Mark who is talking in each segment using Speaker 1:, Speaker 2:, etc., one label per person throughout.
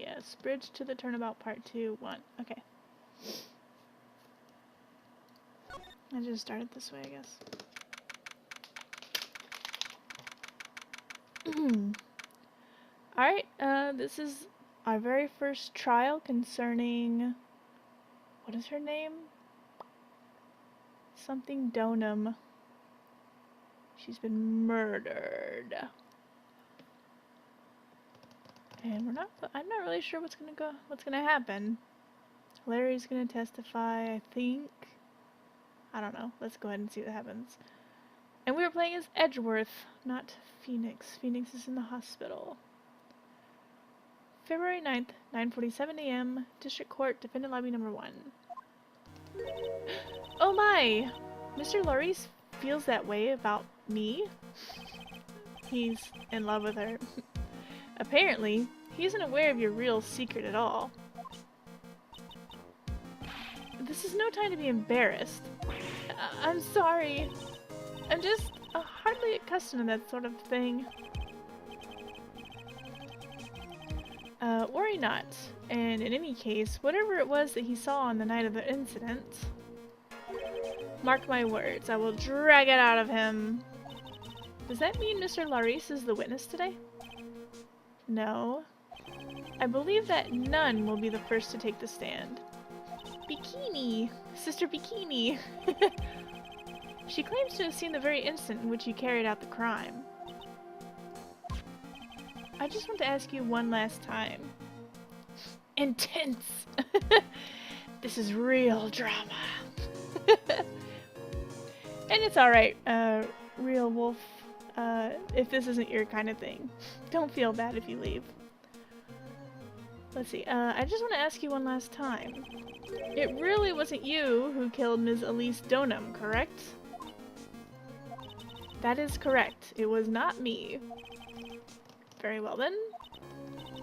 Speaker 1: Yes, bridge to the turnabout part 2, 1. Okay. I just started this way, I guess. Alright, this is our very first trial concerning... What is her name? Something Donum. She's been murdered. And I'm not really sure what's gonna happen. Larry's gonna testify, I think. I don't know. Let's go ahead and see what happens. And we were playing as Edgeworth, not Phoenix. Phoenix is in the hospital. February 9th, 9:47 a.m., District Court, Defendant Lobby number 1. Oh my! Mr. Laurice feels that way about me? He's in love with her. Apparently, he isn't aware of your real secret at all. This is no time to be embarrassed. I'm sorry. I'm just hardly accustomed to that sort of thing. Worry not. And in any case, whatever it was that he saw on the night of the incident, mark my words, I will drag it out of him. Does that mean Mr. Laurice is the witness today? No. I believe that none will be the first to take the stand. Bikini! Sister Bikini! She claims to have seen the very instant in which you carried out the crime. I just want to ask you one last time. Intense! This is real drama. And it's alright, Real Wolf, if this isn't your kind of thing. Don't feel bad if you leave. Let's see, I just want to ask you one last time. It really wasn't you who killed Ms. Elise Donum, correct? That is correct. It was not me. Very well then.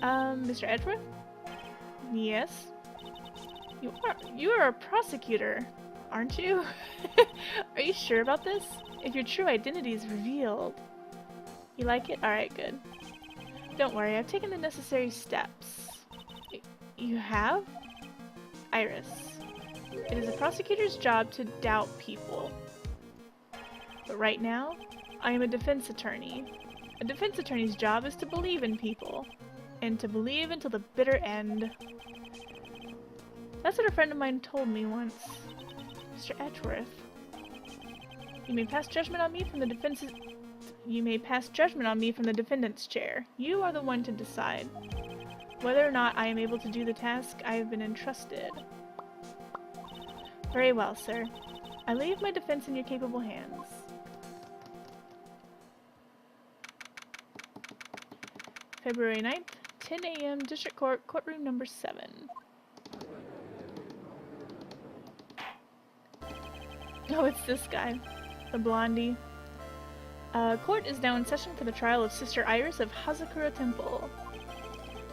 Speaker 1: Mr. Edgeworth? Yes? You are a prosecutor, aren't you? Are you sure about this? If your true identity is revealed. You like it? Alright, good. Don't worry, I've taken the necessary steps. You have? Iris. It is a prosecutor's job to doubt people. But right now, I am a defense attorney. A defense attorney's job is to believe in people. And to believe until the bitter end. That's what a friend of mine told me once. Mr. Edgeworth. You may pass judgment on me from the defendant's chair. You are the one to decide whether or not I am able to do the task I have been entrusted. Very well, sir. I leave my defense in your capable hands. February 9th, 10 a.m., District Court, Courtroom number 7. Oh, it's this guy. The blondie. Court is now in session for the trial of Sister Iris of Hazakura Temple.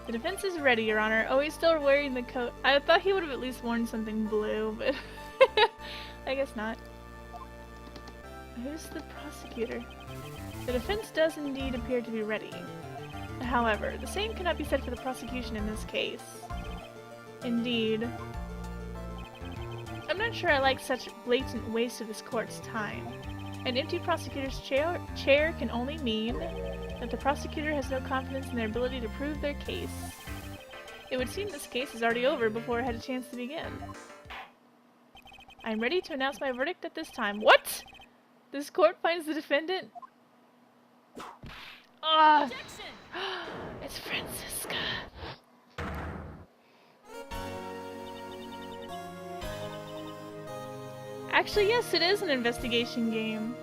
Speaker 1: The defense is ready, Your Honor. Oh, he's still wearing the coat. I thought he would have at least worn something blue, but I guess not. Who's the prosecutor? The defense does indeed appear to be ready. However, the same cannot be said for the prosecution in this case. Indeed. I'm not sure I like such blatant waste of this court's time. An empty prosecutor's chair can only mean that the prosecutor has no confidence in their ability to prove their case. It would seem this case is already over before it had a chance to begin. I am ready to announce my verdict at this time. What? This court finds the defendant... Ah! It's Francisca. Actually, yes, it is an investigation game.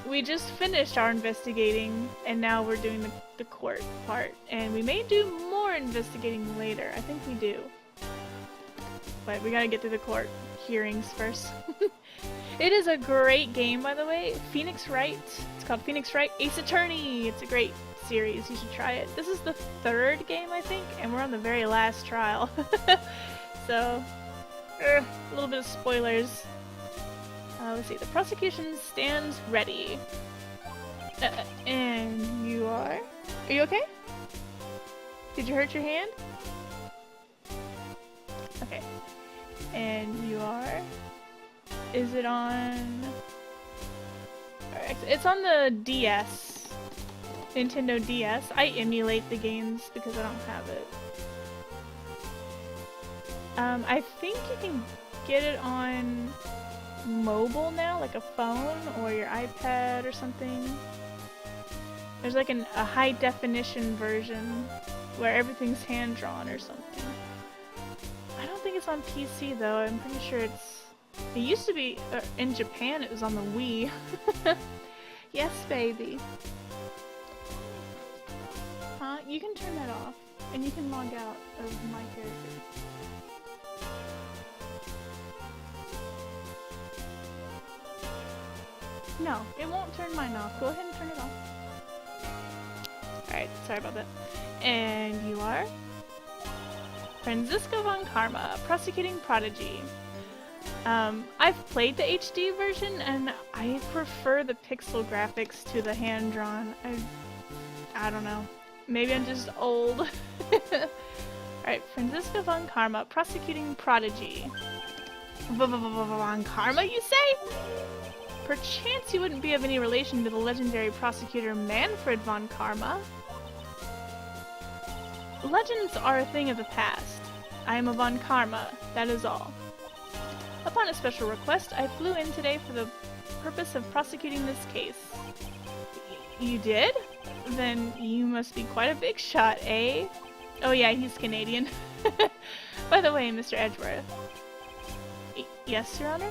Speaker 1: We just finished our investigating, and now we're doing the court part. And we may do more investigating later. I think we do. But we gotta get through the court hearings first. It is a great game, by the way. Phoenix Wright. It's called Phoenix Wright Ace Attorney. It's a great series. You should try it. This is the 3rd game, I think, and we're on the very last trial. So, a little bit of spoilers. Let's see. The prosecution stands ready. And you are? Are you okay? Did you hurt your hand? Okay. And you are? Is it on... It's on the DS. Nintendo DS. I emulate the games because I don't have it. I think you can get it on mobile now, like a phone or your iPad or something. There's like a high definition version where everything's hand-drawn or something. I don't think it's on PC though, I'm pretty sure it used to be, in Japan it was on the Wii. Yes, baby. You can turn that off, and you can log out of my character. No, it won't turn mine off. Go ahead and turn it off. Alright, sorry about that. And you are? Franziska von Karma, Prosecuting Prodigy. I've played the HD version, and I prefer the pixel graphics to the hand-drawn. I don't know. Maybe I'm just old. Alright, Franziska von Karma, Prosecuting Prodigy. Von Karma, you say? Perchance you wouldn't be of any relation to the legendary prosecutor Manfred von Karma. Legends are a thing of the past. I am a von Karma, that is all. Upon a special request, I flew in today for the purpose of prosecuting this case. You did? Then you must be quite a big shot, eh? Oh yeah, he's Canadian. By the way, Mr. Edgeworth. Yes, Your Honor?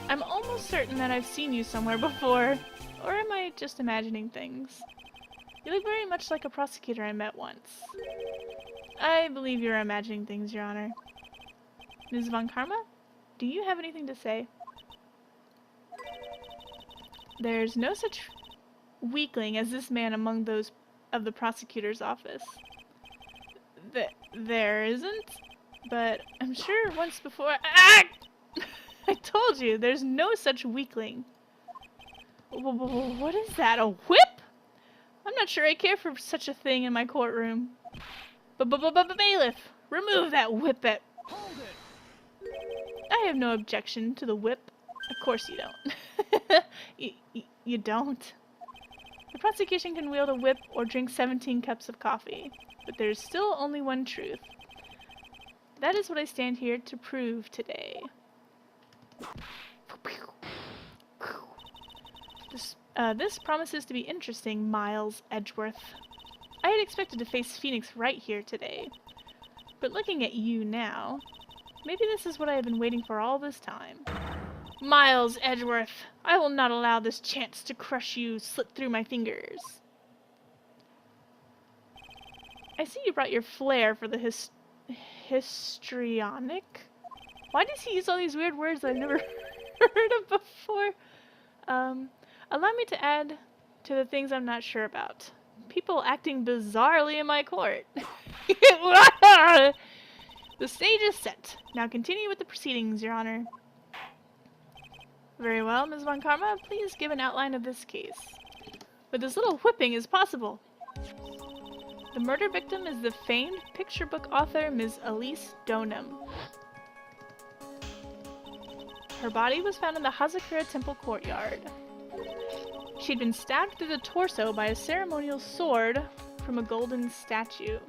Speaker 1: I'm almost certain that I've seen you somewhere before. Or am I just imagining things? You look very much like a prosecutor I met once. I believe you're imagining things, Your Honor. Ms. von Karma? Do you have anything to say? There's no such weakling as this man among those of the prosecutor's office. There isn't? But I'm sure once before— Ah! I told you, there's no such weakling. What is that, a whip? I'm not sure I care for such a thing in my courtroom. Bailiff, remove that whip at— Hold it! I have no objection to the whip. Of course you don't. You don't? The prosecution can wield a whip or drink 17 cups of coffee, but there's still only one truth. That is what I stand here to prove today. This promises to be interesting, Miles Edgeworth. I had expected to face Phoenix Wright here today, but looking at you now, maybe this is what I have been waiting for all this time. Miles Edgeworth, I will not allow this chance to crush you slip through my fingers. I see you brought your flair for the histrionic? Why does he use all these weird words that I've never heard of before? Allow me to add to the things I'm not sure about. People acting bizarrely in my court. The stage is set. Now continue with the proceedings, Your Honor. Very well, Ms. von Karma, please give an outline of this case. With as little whipping as possible. The murder victim is the famed picture book author, Ms. Elise Donham. Her body was found in the Hazakura Temple courtyard. She'd been stabbed through the torso by a ceremonial sword from a golden statue.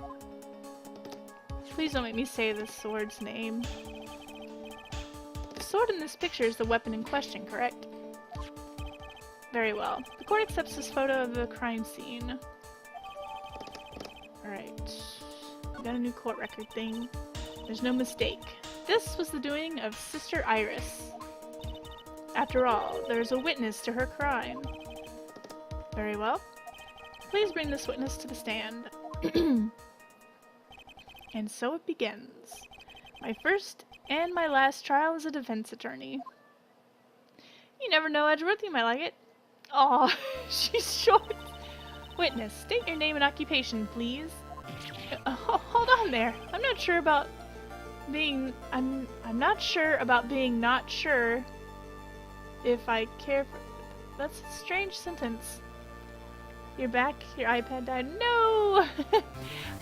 Speaker 1: Please don't make me say this sword's name. The sword in this picture is the weapon in question, correct? Very well. The court accepts this photo of the crime scene. Alright. We got a new court record thing. There's no mistake. This was the doing of Sister Iris. After all, there's a witness to her crime. Very well. Please bring this witness to the stand. And so it begins. My first and my last trial as a defense attorney. You never know, Edgeworth, you might like it. Aw, she's short. Witness, state your name and occupation, please. Hold on there. I'm not sure about being not sure if I care for— That's a strange sentence. You're back? Your iPad died? No!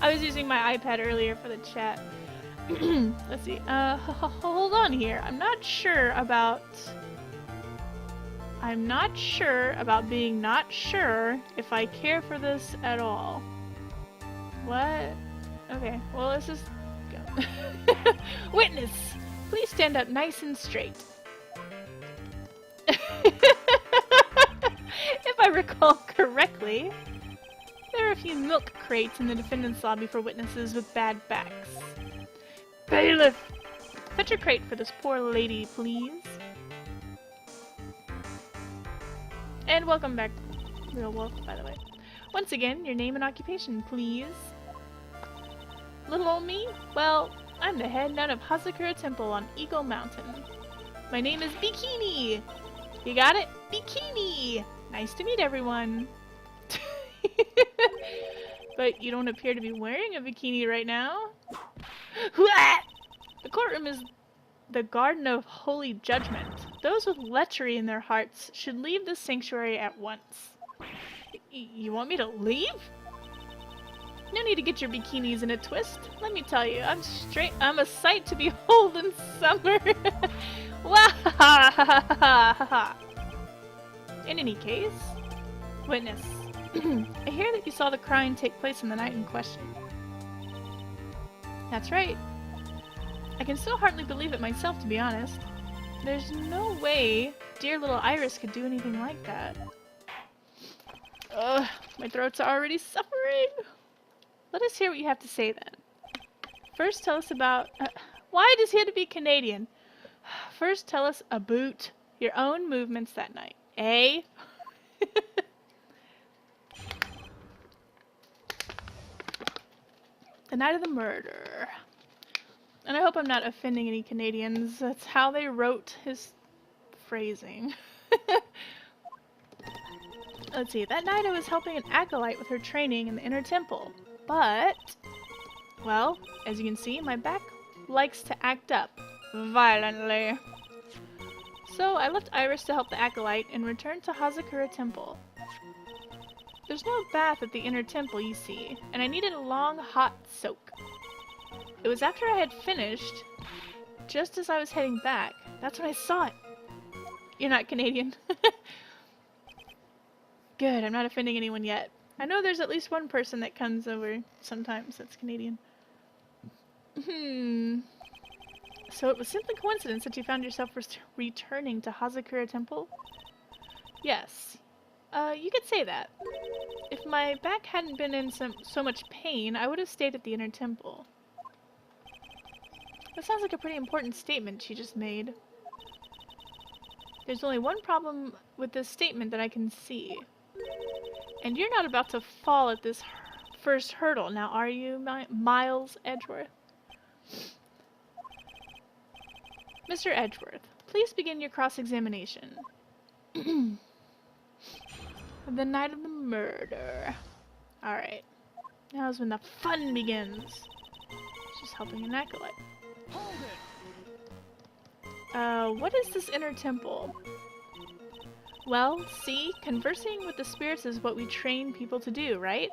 Speaker 1: I was using my iPad earlier for the chat. Let's see. Hold on here. I'm not sure about being not sure if I care for this at all. What? Okay, well, let's just go. Witness! Please stand up nice and straight. If I recall correctly, there are a few milk crates in the defendant's lobby for witnesses with bad backs. Bailiff! Fetch a crate for this poor lady, please. And welcome back, Real Wolf, by the way. Once again, your name and occupation, please. Little old me? Well, I'm the head nun of Hazakura Temple on Eagle Mountain. My name is Bikini! You got it? Bikini! Nice to meet everyone. But you don't appear to be wearing a bikini right now. The courtroom is the Garden of Holy Judgment. Those with lechery in their hearts should leave the sanctuary at once. You want me to leave? No need to get your bikinis in a twist. Let me tell you, I'm a sight to behold in summer. In any case, witness. I hear that you saw the crime take place in the night in question. That's right. I can still hardly believe it myself, to be honest. There's no way dear little Iris could do anything like that. Ugh, my throat's already suffering. Let us hear what you have to say then. First tell us about... why does he have to be Canadian? First tell us about your own movements that night. Eh? The night of the murder. And I hope I'm not offending any Canadians. That's how they wrote his phrasing. Let's see. That night I was helping an acolyte with her training in the inner temple. But, well, as you can see, my back likes to act up violently. So I left Iris to help the acolyte and returned to Hazakura Temple. There's no bath at the inner temple, you see, and I needed a long, hot soak. It was after I had finished, just as I was heading back, that's when I saw it. You're not Canadian. Good, I'm not offending anyone yet. I know there's at least one person that comes over sometimes that's Canadian. So it was simply coincidence that you found yourself returning to Hazakura Temple? Yes. You could say that. If my back hadn't been in so much pain, I would have stayed at the inner temple. That sounds like a pretty important statement she just made. There's only one problem with this statement that I can see. And you're not about to fall at this first hurdle, now are you, Miles Edgeworth? Mr. Edgeworth, please begin your cross-examination. The night of the murder. Alright. Now's when the fun begins. She's helping an acolyte. What is this inner temple? Well, see, conversing with the spirits is what we train people to do, right?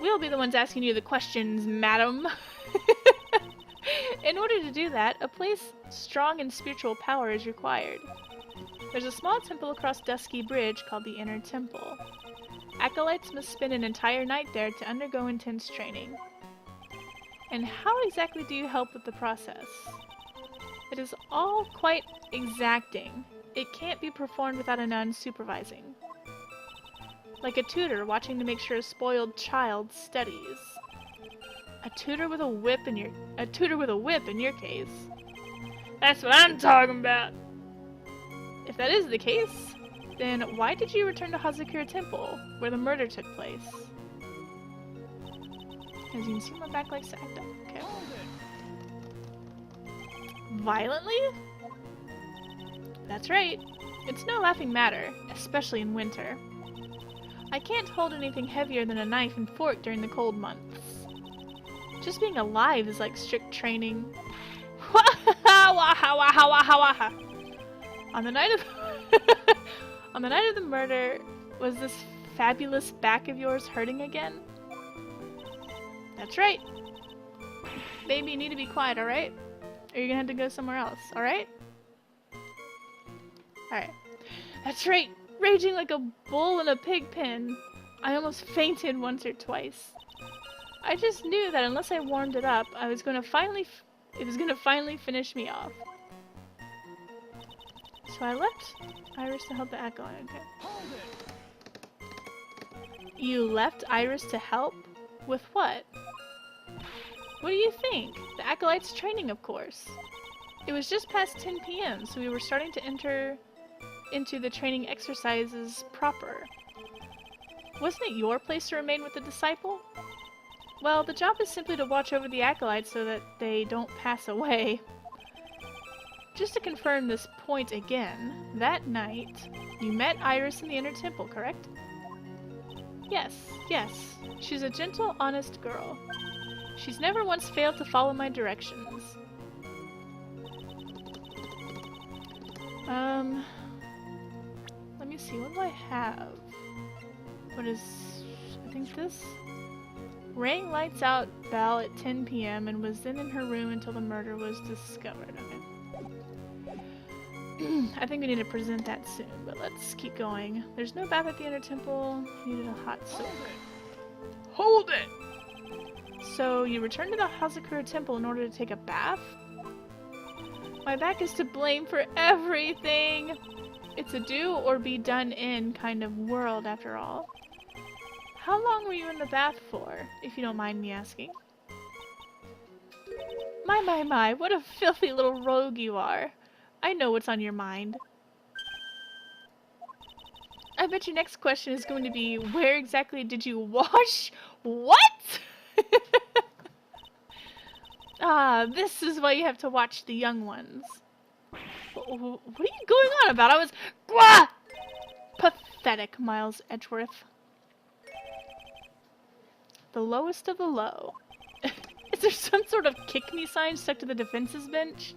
Speaker 1: We'll be the ones asking you the questions, madam. In order to do that, a place strong in spiritual power is required. There's a small temple across Dusky Bridge called the Inner Temple. Acolytes must spend an entire night there to undergo intense training. And how exactly do you help with the process? It is all quite exacting. It can't be performed without a nun supervising. Like a tutor watching to make sure a spoiled child studies. A tutor with a whip in your case. That's what I'm talking about. If that is the case, then why did you return to Hazakura Temple, where the murder took place? As you can see, my back likes to act up. Okay. Violently? That's right. It's no laughing matter, especially in winter. I can't hold anything heavier than a knife and fork during the cold months. Just being alive is like strict training. On the night of the murder, was this fabulous back of yours hurting again? That's right. Baby, you need to be quiet, alright? Or you're gonna have to go somewhere else, alright? Alright. That's right! Raging like a bull in a pig pen. I almost fainted once or twice. I just knew that unless I warmed it up, it was gonna finally finish me off. So I left Iris to help the acolyte. Okay. You left Iris to help? With what? What do you think? The acolyte's training, of course. It was just past 10 p.m., so we were starting to enter into the training exercises proper. Wasn't it your place to remain with the disciple? Well, the job is simply to watch over the acolytes so that they don't pass away. Just to confirm this point again, that night, you met Iris in the inner temple, correct? Yes. She's a gentle, honest girl. She's never once failed to follow my directions. Let me see, what do I have? What is... I think this? Rang lights out bell at 10 p.m. and was then in her room until the murder was discovered. Okay. I think we need to present that soon, but let's keep going. There's no bath at the inner temple. Needed a hot soak. Hold it! So, you returned to the Hazakura temple in order to take a bath? My back is to blame for everything! It's a do or be done in kind of world, after all. How long were you in the bath for, if you don't mind me asking? My, what a filthy little rogue you are. I know what's on your mind. I bet your next question is going to be, where exactly did you wash? What? Ah, this is why you have to watch the young ones. What are you going on about? I was... Gwah! Pathetic, Miles Edgeworth. The lowest of the low. Is there some sort of kick-me sign stuck to the defenses bench?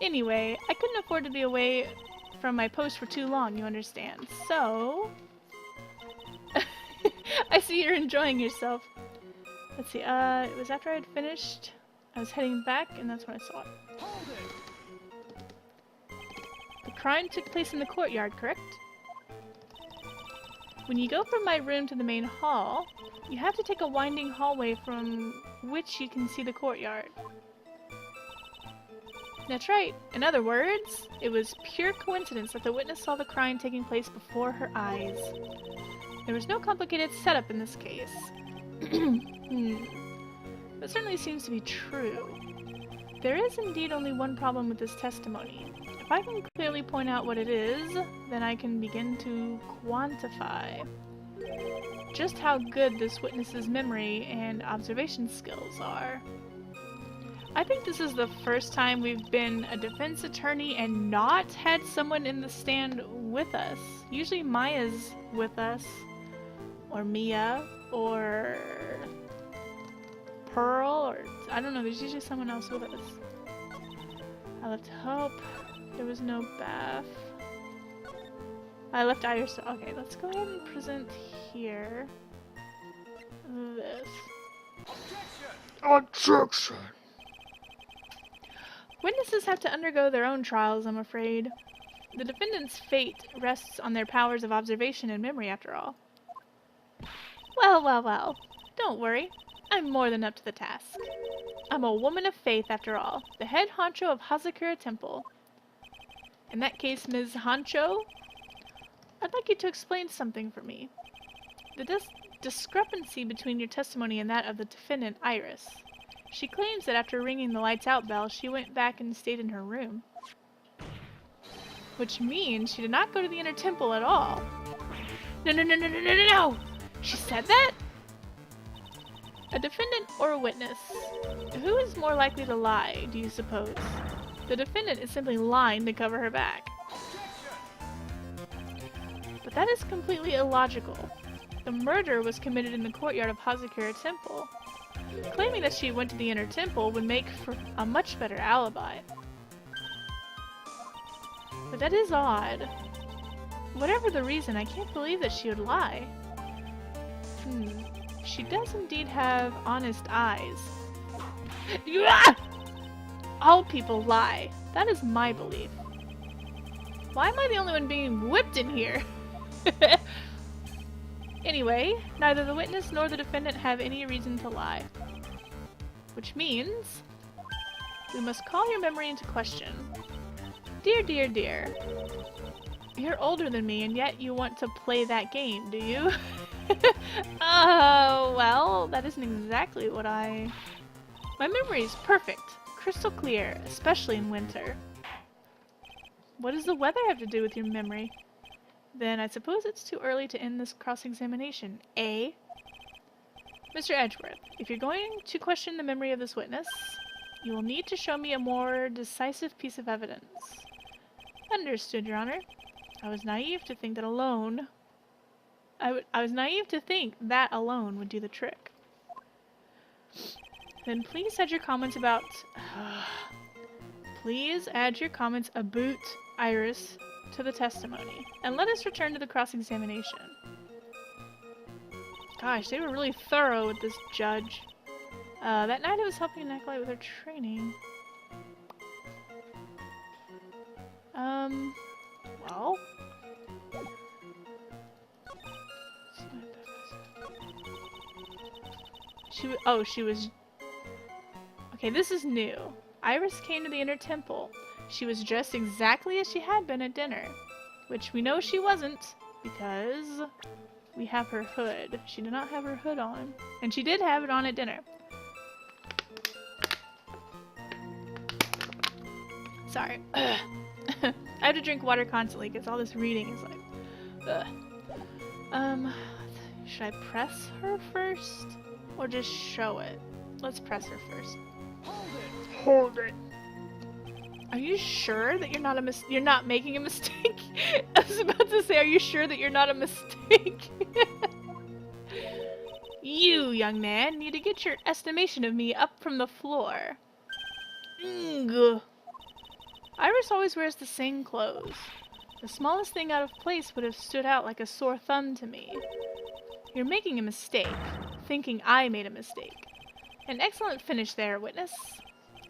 Speaker 1: Anyway, I couldn't afford to be away from my post for too long, you understand. So... I see you're enjoying yourself. Let's see, it was after I had finished. I was heading back, and that's when I saw it. The crime took place in the courtyard, correct? When you go from my room to the main hall, you have to take a winding hallway from which you can see the courtyard. That's right. In other words, it was pure coincidence that the witness saw the crime taking place before her eyes. There was no complicated setup in this case. That certainly seems to be true. There is indeed only one problem with this testimony. If I can clearly point out what it is, then I can begin to quantify just how good this witness's memory and observation skills are. I think this is the first time we've been a defense attorney and not had someone in the stand with us. Usually Maya's with us, or Mia, or Pearl, or I don't know, there's usually someone else with us. I left hope. There was no bath. I left Iris. Okay, let's go ahead and present here. This. Objection! Witnesses have to undergo their own trials, I'm afraid. The defendant's fate rests on their powers of observation and memory, after all. Well. Don't worry. I'm more than up to the task. I'm a woman of faith, after all. The head honcho of Hazakura Temple. In that case, Ms. Honcho, I'd like you to explain something for me. The discrepancy between your testimony and that of the defendant, Iris. She claims that after ringing the lights out bell, she went back and stayed in her room. Which means she did not go to the inner temple at all. No! She said that? A defendant or a witness? Who is more likely to lie, do you suppose? The defendant is simply lying to cover her back. But that is completely illogical. The murder was committed in the courtyard of Hazakura Temple. Claiming that she went to the inner temple would make for a much better alibi. But that is odd. Whatever the reason, I can't believe that she would lie. She does indeed have honest eyes. All people lie. That is my belief. Why am I the only one being whipped in here? Anyway, neither the witness nor the defendant have any reason to lie. Which means we must call your memory into question. Dear, dear, dear. You're older than me and yet you want to play that game, do you? Well, that isn't exactly what I... My memory is perfect, crystal clear, especially in winter. What does the weather have to do with your memory? Then I suppose it's too early to end this cross-examination, eh? Mr. Edgeworth, if you're going to question the memory of this witness, you will need to show me a more decisive piece of evidence. Understood, Your Honor. I was naive to think that alone... I was naive to think that alone would do the trick. Then please add your comments about... Please add your comments about Iris to the testimony, and let us return to the cross-examination. Gosh, they were really thorough with this judge. That night I was helping an acolyte with her training. Well... She was... Okay, this is new. Iris came to the inner temple. She was dressed exactly as she had been at dinner. Which we know she wasn't, because we have her hood. She did not have her hood on. And she did have it on at dinner. Sorry. I have to drink water constantly because all this reading is like... should I press her first? Or just show it? Let's press her first. Hold it. Are you sure that you're not making a mistake? I was about to say, are you sure that you're not a mistake? You, young man, need to get your estimation of me up from the floor. Ugh. Iris always wears the same clothes. The smallest thing out of place would have stood out like a sore thumb to me. You're making a mistake, thinking I made a mistake. An excellent finish there, witness.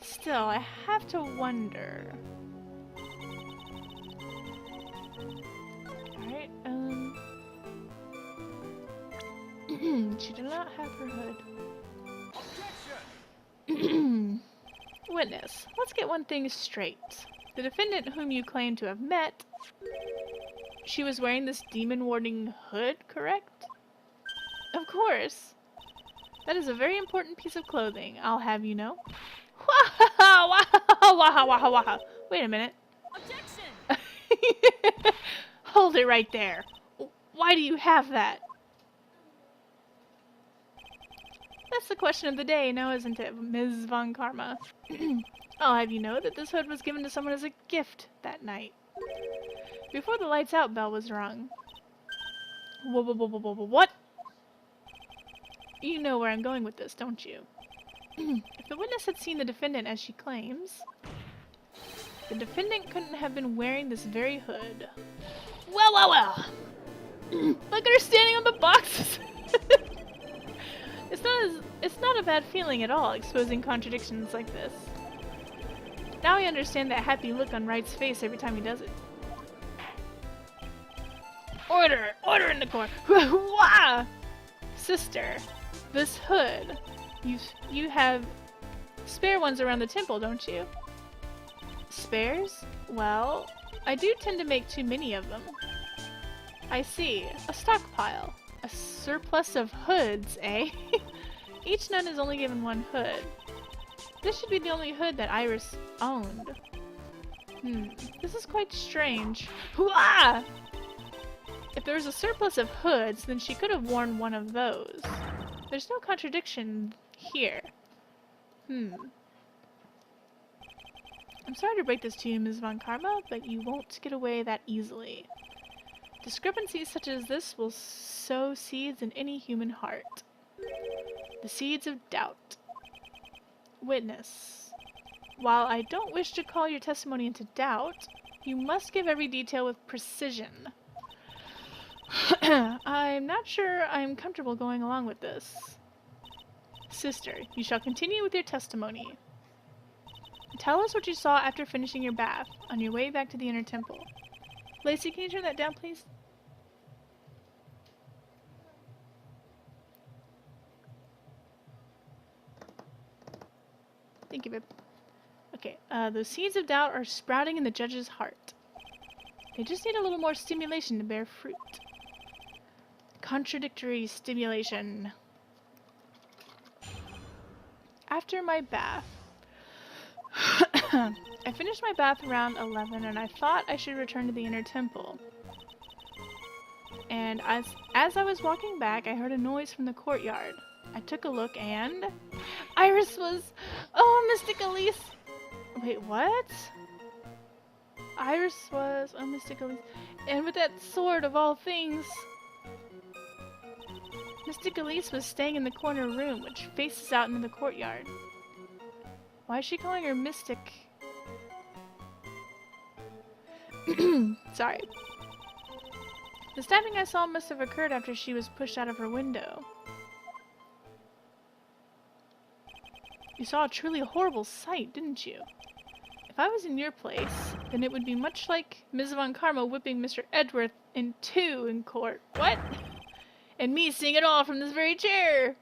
Speaker 1: Still, I have to wonder. Alright, she did not have her hood. Witness, let's get one thing straight. The defendant whom you claim to have met, she was wearing this demon-warding hood, correct? Of course. That is a very important piece of clothing, I'll have you know. Wait a minute. Objection! Hold it right there. Why do you have that? That's the question of the day now, isn't it, Ms. Von Karma? I'll have you know that this hood was given to someone as a gift that night. Before the lights out bell was rung. What? You know where I'm going with this, don't you? If the witness had seen the defendant as she claims, the defendant couldn't have been wearing this very hood. Well. Look at her standing on the boxes. It's not a bad feeling at all, exposing contradictions like this. Now I understand that happy look on Wright's face every time he does it. Order! Order in the court! Sister, this hood. You have spare ones around the temple, don't you? Spares? Well, I do tend to make too many of them. I see. A stockpile. A surplus of hoods, eh? Each nun is only given one hood. This should be the only hood that Iris owned. This is quite strange. Hooah! If there was a surplus of hoods, then she could have worn one of those. There's no contradiction here. I'm sorry to break this to you, Ms. Von Karma, but you won't get away that easily. Discrepancies such as this will sow seeds in any human heart. The seeds of doubt. Witness. While I don't wish to call your testimony into doubt, you must give every detail with precision. I'm not sure I'm comfortable going along with this. Sister, you shall continue with your testimony. Tell us what you saw after finishing your bath on your way back to the inner temple. Lacey, can you turn that down, please? Thank you, babe. Okay, the seeds of doubt are sprouting in the judge's heart. They just need a little more stimulation to bear fruit. Contradictory stimulation. After my bath. I finished my bath around 11 and I thought I should return to the inner temple. And as I was walking back, I heard a noise from the courtyard. I took a look and... Iris was... Oh, Mystic Elise! Wait, what? Iris was... Oh, Mystic Elise... And with that sword of all things... Mystic Elise was staying in the corner room, which faces out into the courtyard. Why is she calling her Mystic? Sorry. The stabbing I saw must have occurred after she was pushed out of her window. You saw a truly horrible sight, didn't you? If I was in your place, then it would be much like Ms. Von Karma whipping Mr. Edgeworth in two in court. What? And me seeing it all from this very chair!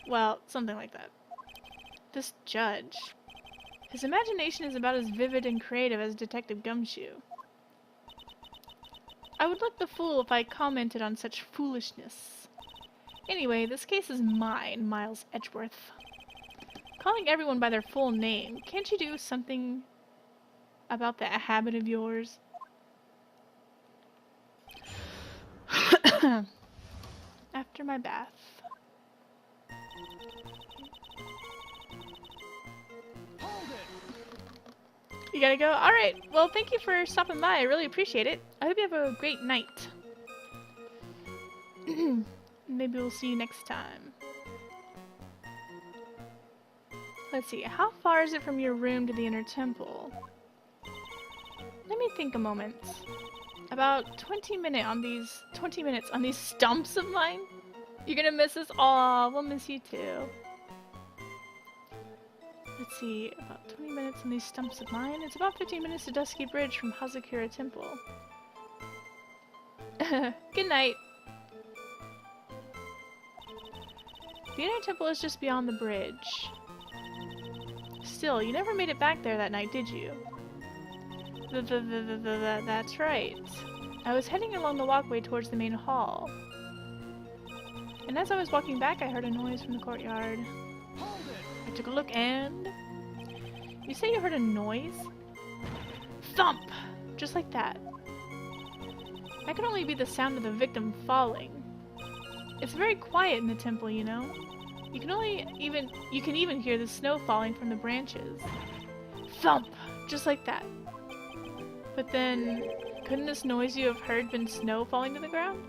Speaker 1: Well, something like that. This judge. His imagination is about as vivid and creative as Detective Gumshoe. I would look the fool if I commented on such foolishness. Anyway, this case is mine, Miles Edgeworth. Calling everyone by their full name, can't you do something about that habit of yours? After my bath. You gotta go? Alright, well thank you for stopping by, I really appreciate it. I hope you have a great night. Maybe we'll see you next time. Let's see, how far is it from your room to the inner temple? Let me think a moment. About 20 minutes on these stumps of mine? You're gonna miss us all. We'll miss you too. Let's see, about 20 minutes on these stumps of mine. It's about 15 minutes to Dusky Bridge from Hazakura Temple. Good night. The inner temple is just beyond the bridge. Still, you never made it back there that night, did you? That's right. I was heading along the walkway towards the main hall. And as I was walking back, I heard a noise from the courtyard. I took a look and... You say you heard a noise? Thump! Just like that. That could only be the sound of the victim falling. It's very quiet in the temple, you know? You can even hear the snow falling from the branches. Thump! Just like that. But then, couldn't this noise you have heard been snow falling to the ground?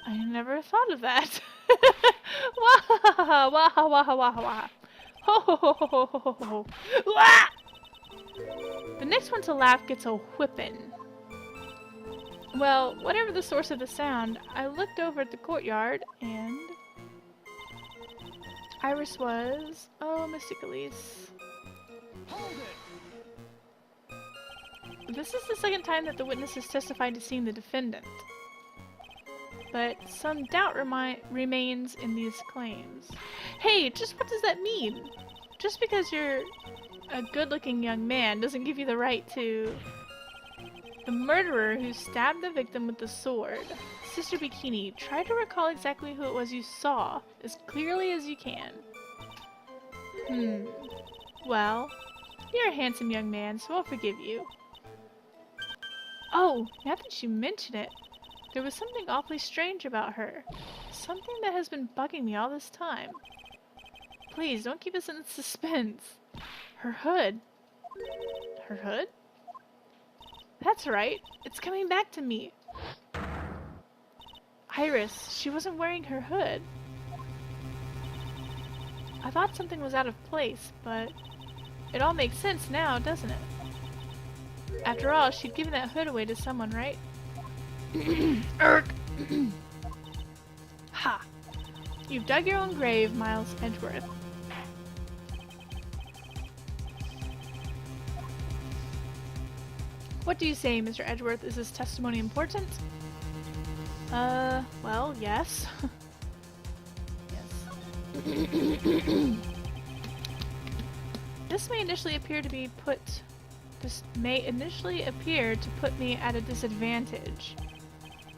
Speaker 1: I never thought of that. Waha! Waha! Waha! Waha! Waha! Ho ho ho ho ho ho ho! Wah! The next one to laugh gets a whippin'. Well, whatever the source of the sound, I looked over at the courtyard and... Iris was... Oh, Mystic Elise. This is the second time that the witness has testified to seeing the defendant. But some doubt remains in these claims. Hey, just what does that mean? Just because you're a good-looking young man doesn't give you the right to... The murderer who stabbed the victim with the sword. Sister Bikini, try to recall exactly who it was you saw, as clearly as you can. Well, you're a handsome young man, so I'll forgive you. Oh, now that you mention it, there was something awfully strange about her. Something that has been bugging me all this time. Please, don't keep us in suspense. Her hood. Her hood? That's right. It's coming back to me. Iris, she wasn't wearing her hood. I thought something was out of place, but it all makes sense now, doesn't it? After all, she'd given that hood away to someone, right? Erk! Ha! You've dug your own grave, Miles Edgeworth. What do you say, Mr. Edgeworth? Is this testimony important? Well, yes. Yes. This may initially appear to put me at a disadvantage,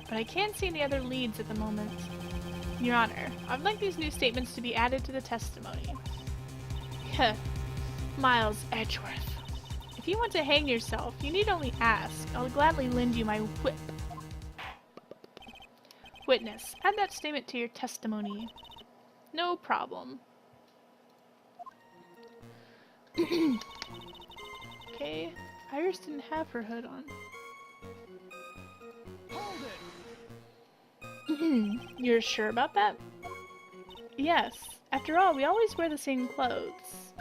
Speaker 1: but I can't see any other leads at the moment. Your Honor, I'd like these new statements to be added to the testimony. Heh. Miles Edgeworth. If you want to hang yourself, you need only ask. I'll gladly lend you my whip. Witness, add that statement to your testimony. No problem. Okay, Iris didn't have her hood on. You're sure about that? Yes. After all, we always wear the same clothes.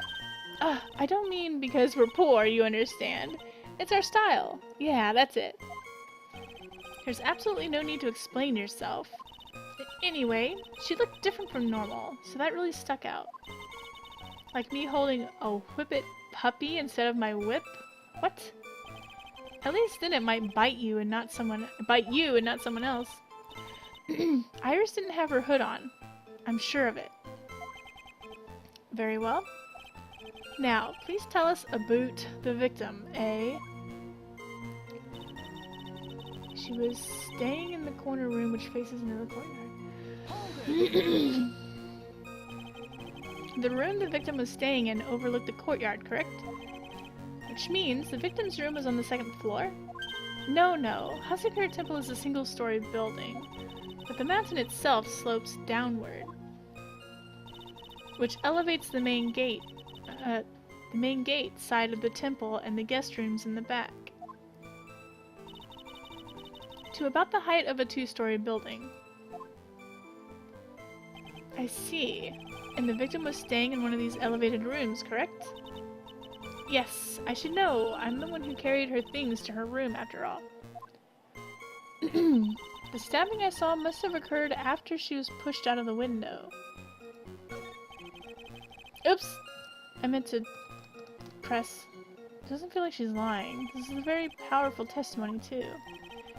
Speaker 1: I don't mean because we're poor, you understand. It's our style. Yeah, that's it. There's absolutely no need to explain yourself. Anyway, she looked different from normal, so that really stuck out. Like me holding a whippet puppy instead of my whip? What? At least then it might bite you and not someone else. Iris didn't have her hood on. I'm sure of it. Very well. Now, please tell us about the victim, eh? She was staying in the corner room which faces into the courtyard. The room the victim was staying in overlooked the courtyard, correct? Which means the victim's room was on the second floor? No. Hazakura Temple is a single-story building, but the mountain itself slopes downward, which elevates the main gate side of the temple and the guest rooms in the back to about the height of a two-story building. I see. And the victim was staying in one of these elevated rooms, correct? Yes, I should know. I'm the one who carried her things to her room, after all. The stabbing I saw must have occurred after she was pushed out of the window. Oops! I meant to press. It doesn't feel like she's lying. This is a very powerful testimony, too.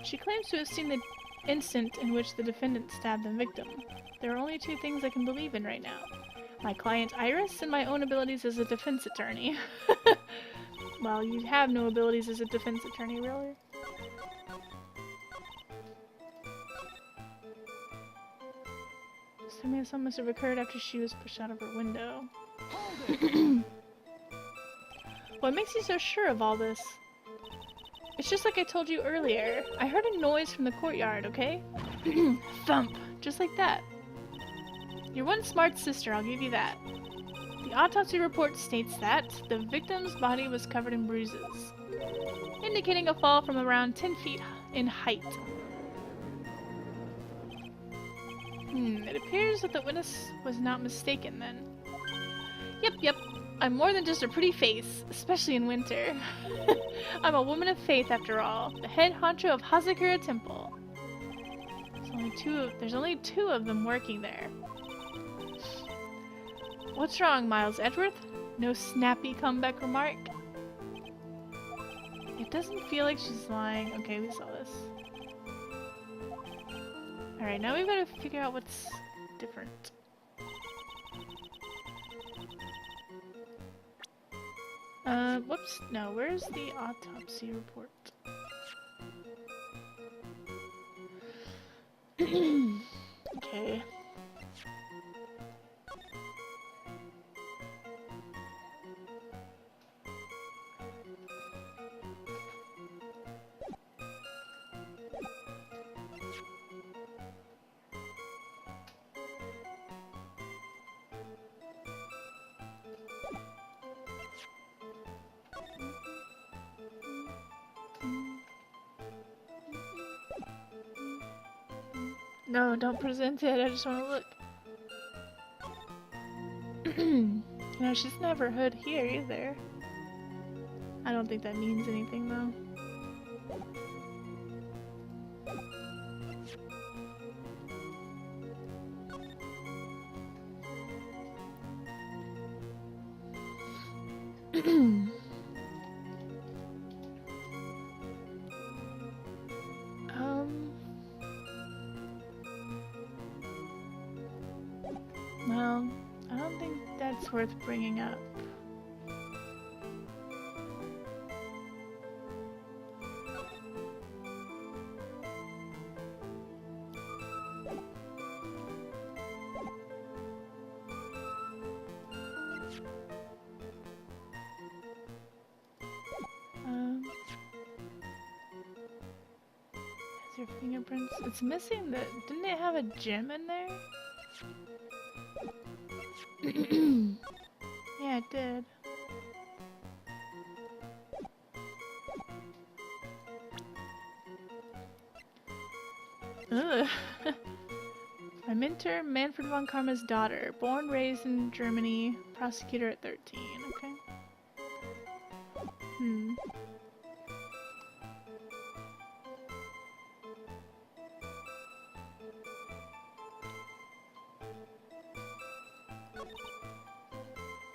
Speaker 1: She claims to have seen the instant in which the defendant stabbed the victim. There are only two things I can believe in right now. My client Iris and my own abilities as a defense attorney. Well, you have no abilities as a defense attorney, really. Something must have occurred after she was pushed out of her window. What makes you so sure of all this? It's just like I told you earlier. I heard a noise from the courtyard, okay? Thump! Just like that. You're one smart sister, I'll give you that. The autopsy report states that the victim's body was covered in bruises, indicating a fall from around 10 feet in height. It appears that the witness was not mistaken then. Yep. I'm more than just a pretty face, especially in winter. I'm a woman of faith after all, the head honcho of Hazakura Temple. There's only two of them working there. What's wrong, Miles Edgeworth? No snappy comeback remark? It doesn't feel like she's lying. Okay, we saw this. Alright, now we've got to figure out what's different. Whoops. No, where's the autopsy report? Okay. No, don't present it. I just want to look. No, she's never hood here either. I don't think that means anything though. Um, well, I don't think that's worth bringing up. Has your fingerprints? It's missing the. Didn't it have a gem in there? Yeah, it did. Ugh. My mentor, Manfred von Karma's daughter, born, raised in Germany, prosecutor at 13. Okay.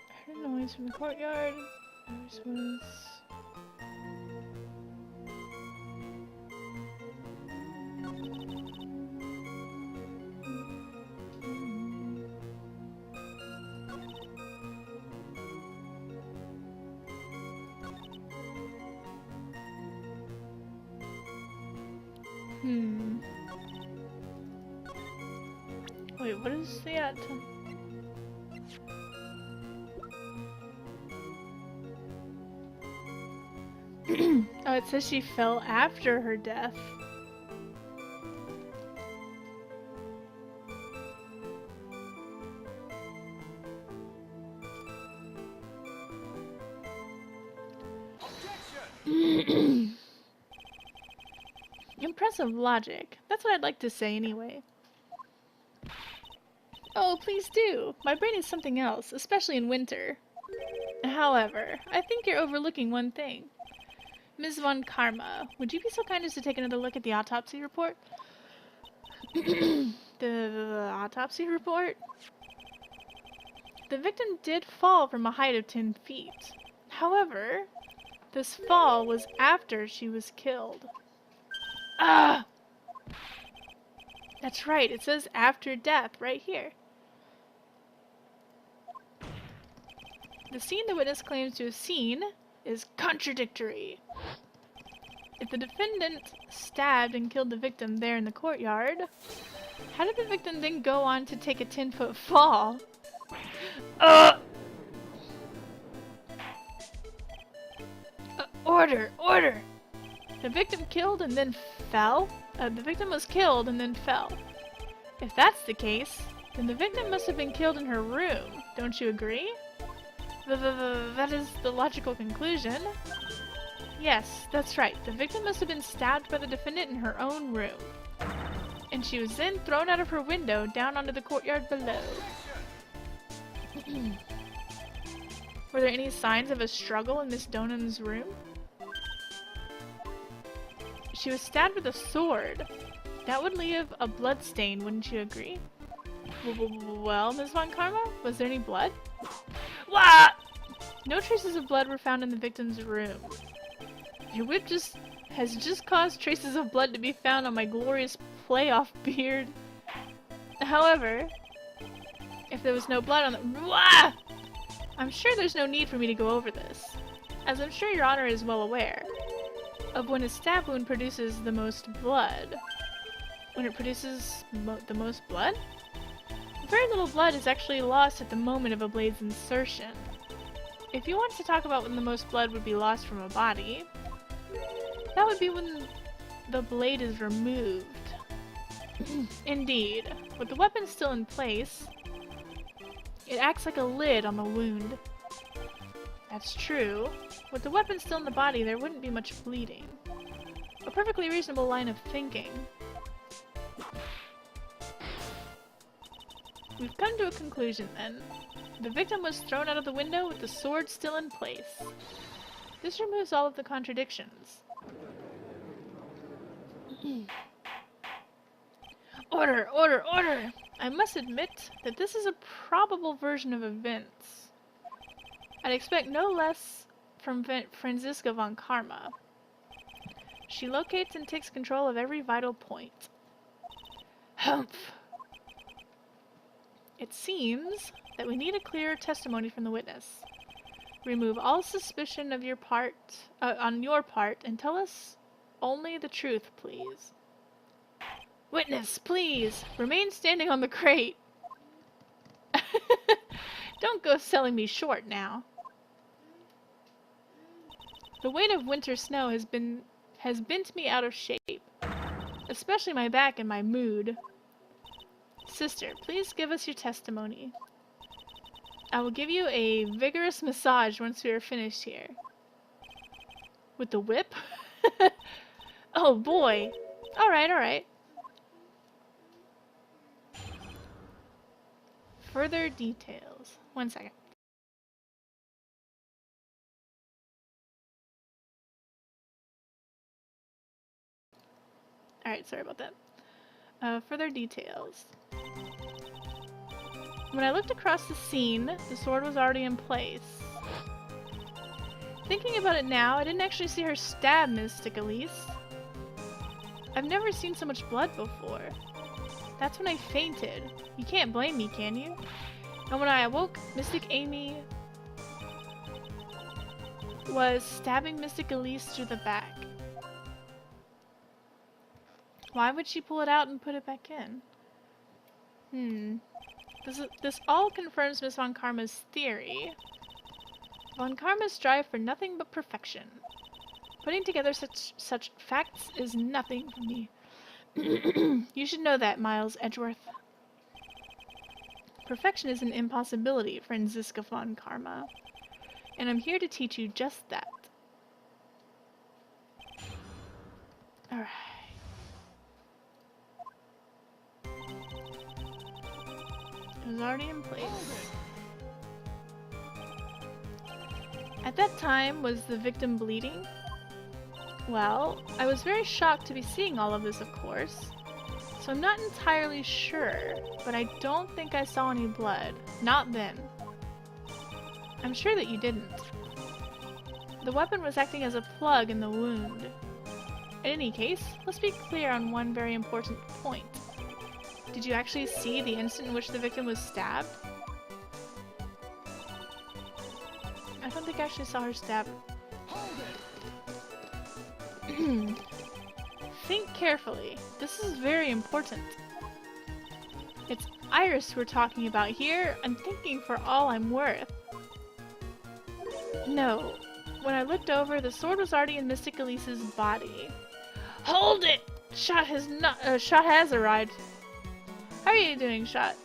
Speaker 1: I heard a noise from the courtyard. Yours was. Wait, what is that? Oh, it says she fell after her death. Impressive logic. That's what I'd like to say anyway. Oh, please do. My brain is something else, especially in winter. However, I think you're overlooking one thing. Ms. von Karma, would you be so kind as to take another look at the autopsy report? the autopsy report? The victim did fall from a height of 10 feet. However, this fall was after she was killed. Ah! That's right, it says after death right here. The scene the witness claims to have seen is contradictory. If the defendant stabbed and killed the victim there in the courtyard, how did the victim then go on to take a 10-foot fall? Order! Order! The victim killed and then fell? The victim was killed and then fell. If that's the case, then the victim must have been killed in her room. Don't you agree? That is the logical conclusion. Yes, that's right. The victim must have been stabbed by the defendant in her own room. And she was then thrown out of her window down onto the courtyard below. Were there any signs of a struggle in Miss Donan's room? She was stabbed with a sword. That would leave a blood stain, wouldn't you agree? Well, Ms. von Karma, was there any blood? What? No traces of blood were found in the victim's room. Your whip has just caused traces of blood to be found on my glorious playoff beard. However, if there was no blood on the— Wah! I'm sure there's no need for me to go over this, as I'm sure Your Honor is well aware of when a stab wound produces the most blood. When it produces the most blood? Very little blood is actually lost at the moment of a blade's insertion. If you want to talk about when the most blood would be lost from a body, that would be when the blade is removed. Indeed, with the weapon still in place, it acts like a lid on the wound. That's true. With the weapon still in the body, there wouldn't be much bleeding. A perfectly reasonable line of thinking. We've come to a conclusion then. The victim was thrown out of the window with the sword still in place. This removes all of the contradictions. Order! Order! Order! I must admit that this is a probable version of events. I'd expect no less from Franziska von Karma. She locates and takes control of every vital point. Humph! It seems that we need a clear testimony from the witness. Remove all suspicion of your part, on your part, and tell us only the truth, please. Witness, please! Remain standing on the crate! Don't go selling me short now. The weight of winter snow has bent me out of shape, especially my back and my mood. Sister, please give us your testimony. I will give you a vigorous massage once we are finished here. With the whip? Oh boy. Alright, alright. Further details. 1 second. Alright, sorry about that. Further details. When I looked across the scene, the sword was already in place. Thinking about it now, I didn't actually see her stab Mystic Elise. I've never seen so much blood before. That's when I fainted. You can't blame me, can you? And when I awoke, Mystic Amy was stabbing Mystic Elise through the back. Why would she pull it out and put it back in? This all confirms Miss Von Karma's theory. Von Karma's strive for nothing but perfection. Putting together such facts is nothing for me. You should know that, Miles Edgeworth. Perfection is an impossibility, Franziska Von Karma. And I'm here to teach you just that. Alright. It was already in place. At that time, was the victim bleeding? Well, I was very shocked to be seeing all of this, of course. So I'm not entirely sure, but I don't think I saw any blood. Not then. I'm sure that you didn't. The weapon was acting as a plug in the wound. In any case, let's be clear on one very important point. Did you actually see the instant in which the victim was stabbed? I don't think I actually saw her stab. Think carefully. This is very important. It's Iris we're talking about here. I'm thinking for all I'm worth. No. When I looked over, the sword was already in Mystic Elise's body. Hold it! Shot has arrived. How are you doing, Shot?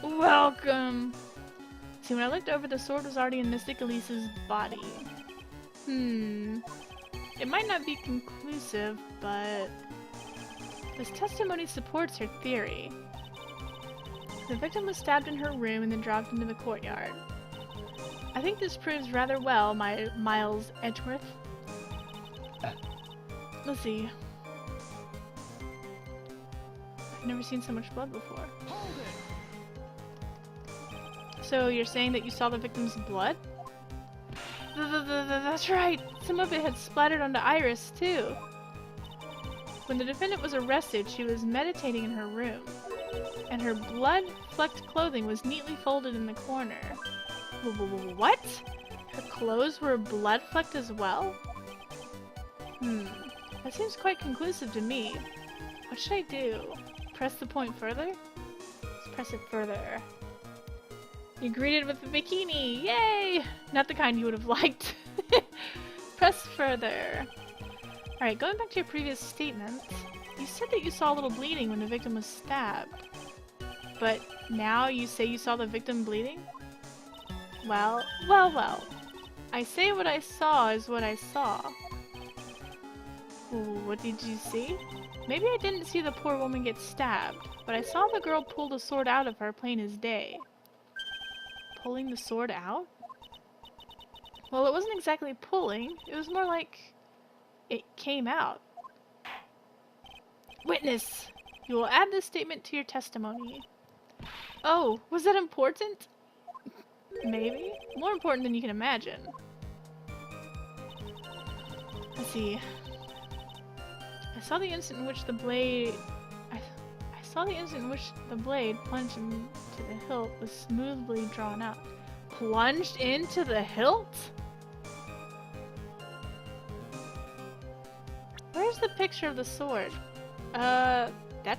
Speaker 1: Welcome. See, when I looked over, the sword was already in Mystic Elise's body. It might not be conclusive, but this testimony supports her theory. The victim was stabbed in her room and then dropped into the courtyard. I think this proves rather well, Miles Edgeworth. Let's see. I've never seen so much blood before. So you're saying that you saw the victim's blood? That's right! Some of it had splattered onto Iris, too. When the defendant was arrested, she was meditating in her room, and her blood-flecked clothing was neatly folded in the corner. What? Her clothes were blood-flecked as well? That seems quite conclusive to me. What should I do? Press the point further? Let's press it further. You're greeted with a bikini! Yay! Not the kind you would have liked. Press further. Alright, going back to your previous statement, you said that you saw a little bleeding when the victim was stabbed. But now you say you saw the victim bleeding? Well. I say what I saw is what I saw. Ooh, what did you see? Maybe I didn't see the poor woman get stabbed, but I saw the girl pull the sword out of her plain as day. Pulling the sword out? Well, it wasn't exactly pulling. It was more like it came out. Witness! You will add this statement to your testimony. Oh, was that important? Maybe? More important than you can imagine. Let's see. I saw the instant in which the blade... I saw the instant in which the blade plunged into the hilt was smoothly drawn out. Plunged into the hilt? Where's the picture of the sword? That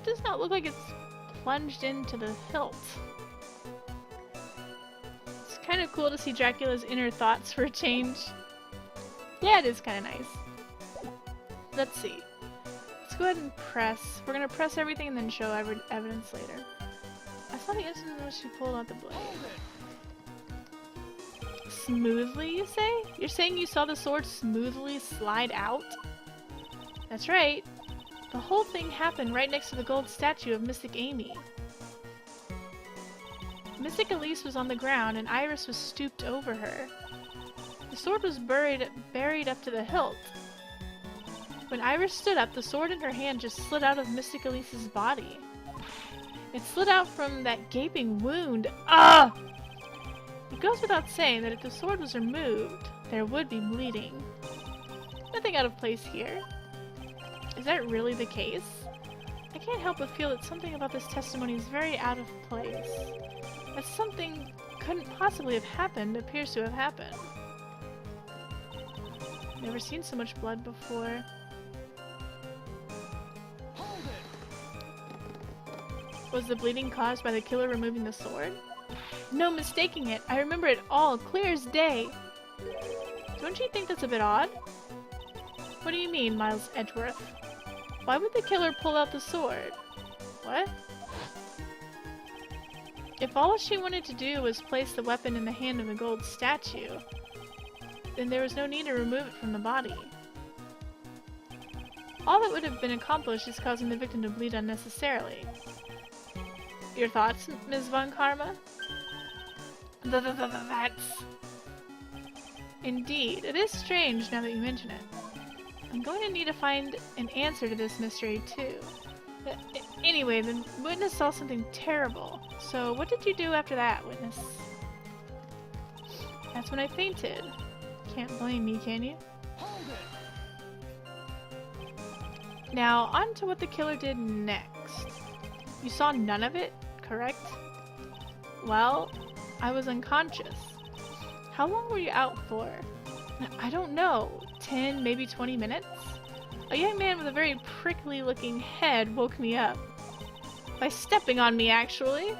Speaker 1: does not look like it's plunged into the hilt. It's kind of cool to see Dracula's inner thoughts for a change. Yeah, it is kind of nice. Let's see. Let's go ahead and press. We're gonna press everything and then show evidence later. I saw the instant in which she pulled out the blade. Smoothly, you say? You're saying you saw the sword smoothly slide out? That's right. The whole thing happened right next to the gold statue of Mystic Amy. Mystic Elise was on the ground and Iris was stooped over her. The sword was buried up to the hilt. When Iris stood up, the sword in her hand just slid out of Mystic Elise's body. It slid out from that gaping wound. Ah! It goes without saying that if the sword was removed, there would be bleeding. Nothing out of place here. Is that really the case? I can't help but feel that something about this testimony is very out of place. That something couldn't possibly have happened appears to have happened. Never seen so much blood before. Was the bleeding caused by the killer removing the sword? No mistaking it. I remember it all, clear as day. Don't you think that's a bit odd? What do you mean, Miles Edgeworth? Why would the killer pull out the sword? What? If all she wanted to do was place the weapon in the hand of the gold statue, then there was no need to remove it from the body. All that would have been accomplished is causing the victim to bleed unnecessarily. Your thoughts, Ms. Von Karma? That's... Indeed, it is strange now that you mention it. I'm going to need to find an answer to this mystery, too. Anyway, the witness saw something terrible. So, what did you do after that, witness? That's when I fainted. Can't blame me, can you? Now, on to what the killer did next. You saw none of it, correct? Well, I was unconscious. How long were you out for? I don't know. 10, maybe 20 minutes? A young man with a very prickly looking head woke me up. By stepping on me, actually.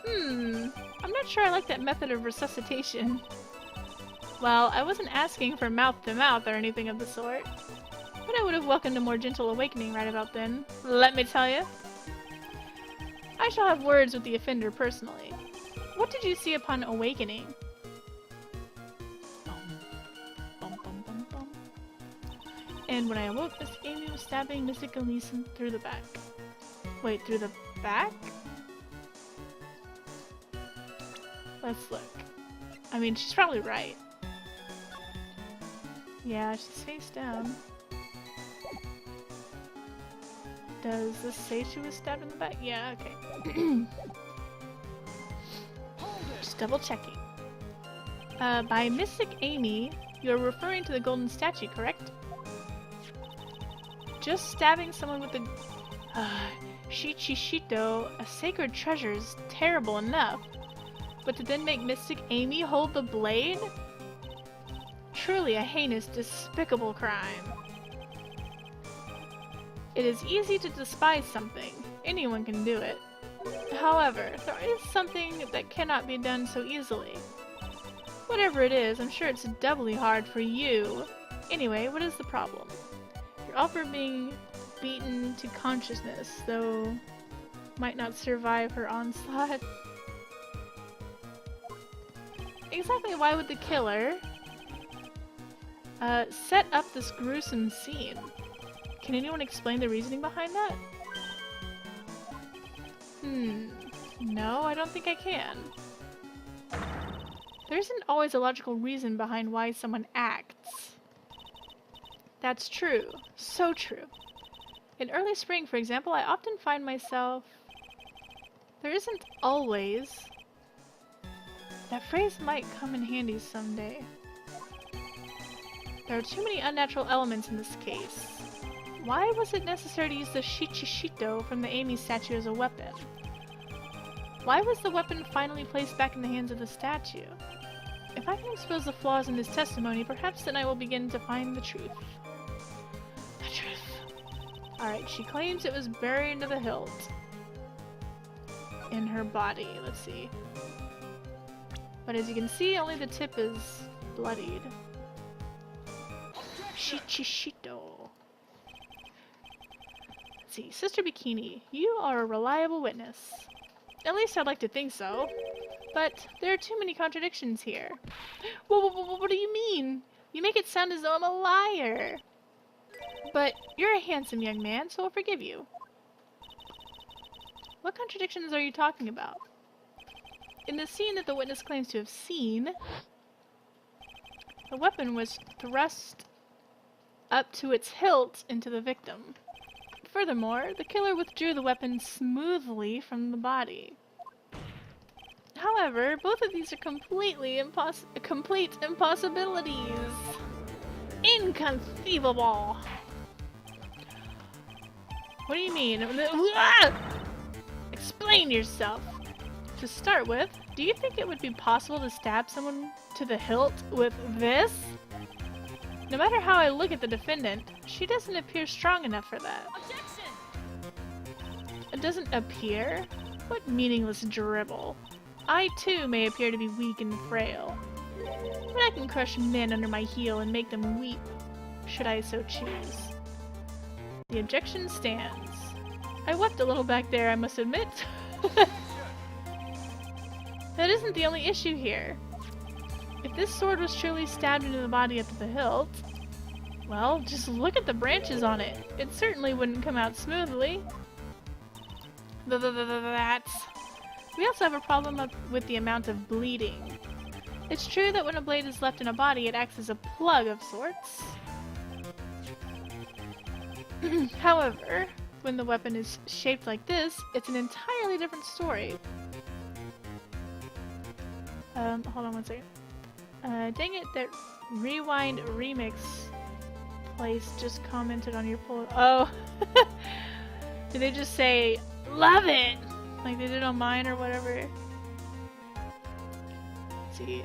Speaker 1: I'm not sure I like that method of resuscitation. Well, I wasn't asking for mouth-to-mouth or anything of the sort. But I would have welcomed a more gentle awakening right about then, let me tell you. I shall have words with the offender personally. What did you see upon awakening? And when I awoke, Miss Amy was stabbing Mystic Elise through the back. Wait, through the back? Let's look. I mean, she's probably right. Yeah, she's face down. Does this say she was stabbed in the back? Yeah, okay. Just double checking. By Mystic Amy, you're referring to the golden statue, correct? Just stabbing someone with the Shichishito, a sacred treasure, is terrible enough. But to then make Mystic Amy hold the blade? Truly a heinous, despicable crime. It is easy to despise something. Anyone can do it. However, there is something that cannot be done so easily. Whatever it is, I'm sure it's doubly hard for you. Anyway, what is the problem? You're all for being beaten to consciousness, though might not survive her onslaught. Exactly why would the killer set up this gruesome scene? Can anyone explain the reasoning behind that? No, I don't think I can. There isn't always a logical reason behind why someone acts. That's true. So true. In early spring, for example, I often find myself... There isn't always That phrase might come in handy someday. There are too many unnatural elements in this case. Why was it necessary to use the Shichishito from the Amy statue as a weapon? Why was the weapon finally placed back in the hands of the statue? If I can expose the flaws in this testimony, perhaps then I will begin to find the truth. The truth. Alright, she claims it was buried into the hilt. In her body, let's see. But as you can see, only the tip is bloodied. Shichishito. Let's see, Sister Bikini, you are a reliable witness. At least I'd like to think so. But there are too many contradictions here. What do you mean? You make it sound as though I'm a liar. But you're a handsome young man, so I'll forgive you. What contradictions are you talking about? In the scene that the witness claims to have seen, the weapon was thrust up to its hilt into the victim. Furthermore, the killer withdrew the weapon smoothly from the body. However, both of these are complete impossibilities. Inconceivable. What do you mean? Explain yourself. To start with, do you think it would be possible to stab someone to the hilt with this? No matter how I look at the defendant, she doesn't appear strong enough for that. Objection! It doesn't appear? What meaningless dribble. I too may appear to be weak and frail, but I can crush men under my heel and make them weep, should I so choose. The objection stands. I wept a little back there, I must admit. That isn't the only issue here. If this sword was truly stabbed into the body up to the hilt, well, just look at the branches on it. It certainly wouldn't come out smoothly. That's... We also have a problem with the amount of bleeding. It's true that when a blade is left in a body, it acts as a plug of sorts. However, when the weapon is shaped like this, it's an entirely different story. Hold on one second. Dang it, that Rewind Remix place just commented on your poll. Oh! Did they just say, love it! Like they did on mine or whatever? Let's see,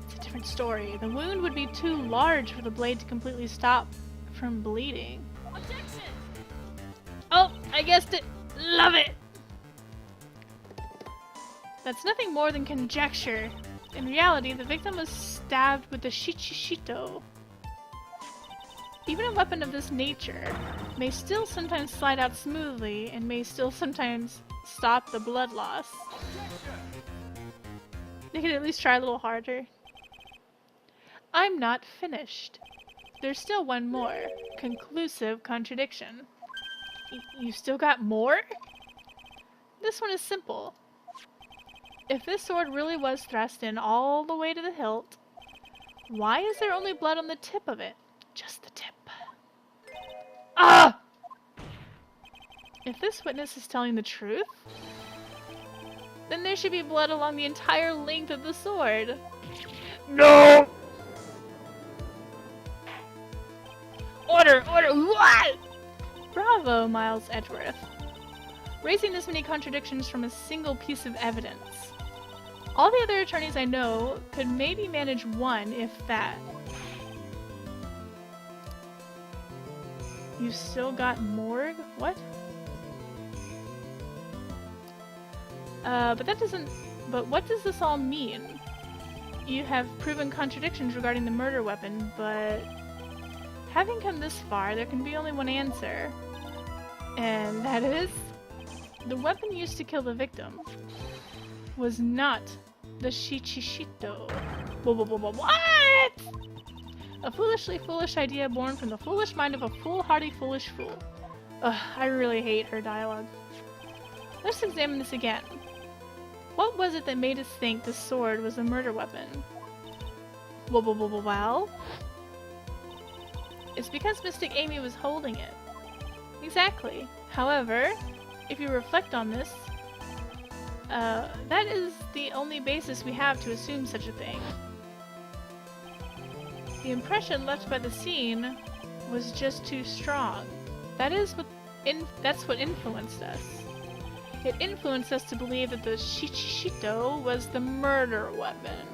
Speaker 1: it's a different story. The wound would be too large for the blade to completely stop from bleeding. Objection! Oh, I guessed it! Love it! That's nothing more than conjecture. In reality, the victim was stabbed with the Shichishito. Even a weapon of this nature may still sometimes slide out smoothly and may still sometimes stop the blood loss. They could at least try a little harder. I'm not finished. There's still one more. Conclusive contradiction. You still got more? This one is simple. If this sword really was thrust in all the way to the hilt, why is there only blood on the tip of it? Just the tip. Ah! If this witness is telling the truth, then there should be blood along the entire length of the sword. No! Order! Order! What? Bravo, Miles Edgeworth. Raising this many contradictions from a single piece of evidence. All the other attorneys I know could maybe manage one, if that. You still got morgue? What? But that doesn't... But what does this all mean? You have proven contradictions regarding the murder weapon, but... Having come this far, there can be only one answer. And that is... The weapon used to kill the victim was not the Shichishito. What? A foolishly foolish idea born from the foolish mind of a foolhardy foolish fool. Ugh, I really hate her dialogue. Let's examine this again. What was it that made us think the sword was a murder weapon? Well, it's because Mystic Amy was holding it. Exactly. However, if you reflect on this, That is the only basis we have to assume such a thing. The impression left by the scene was just too strong. That's what influenced us. It influenced us to believe that the Shichishito was the murder weapon.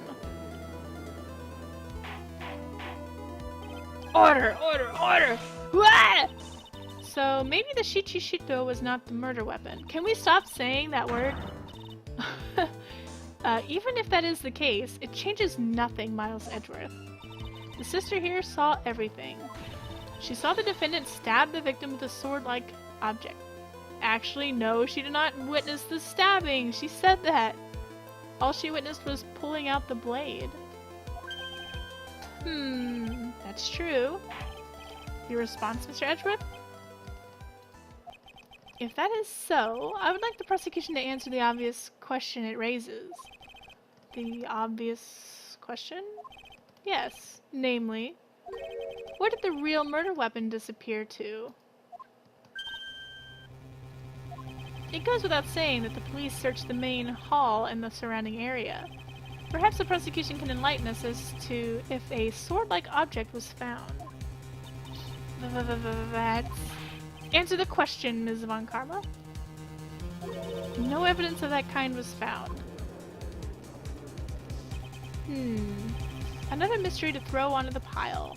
Speaker 1: Order! Order! Order! Wah! So maybe the Shichishito was not the murder weapon. Can we stop saying that word? Even if that is the case, it changes nothing, Miles Edgeworth. The sister here saw everything. She saw the defendant stab the victim with a sword-like object. Actually, no, she did not witness the stabbing. She said that. All she witnessed was pulling out the blade. That's true. Your response, Mr. Edgeworth? If that is so, I would like the prosecution to answer the obvious question it raises. The obvious question? Yes, namely, where did the real murder weapon disappear to? It goes without saying that the police searched the main hall and the surrounding area. Perhaps the prosecution can enlighten us as to if a sword-like object was found. Answer the question, Ms. Von Karma. No evidence of that kind was found. Another mystery to throw onto the pile.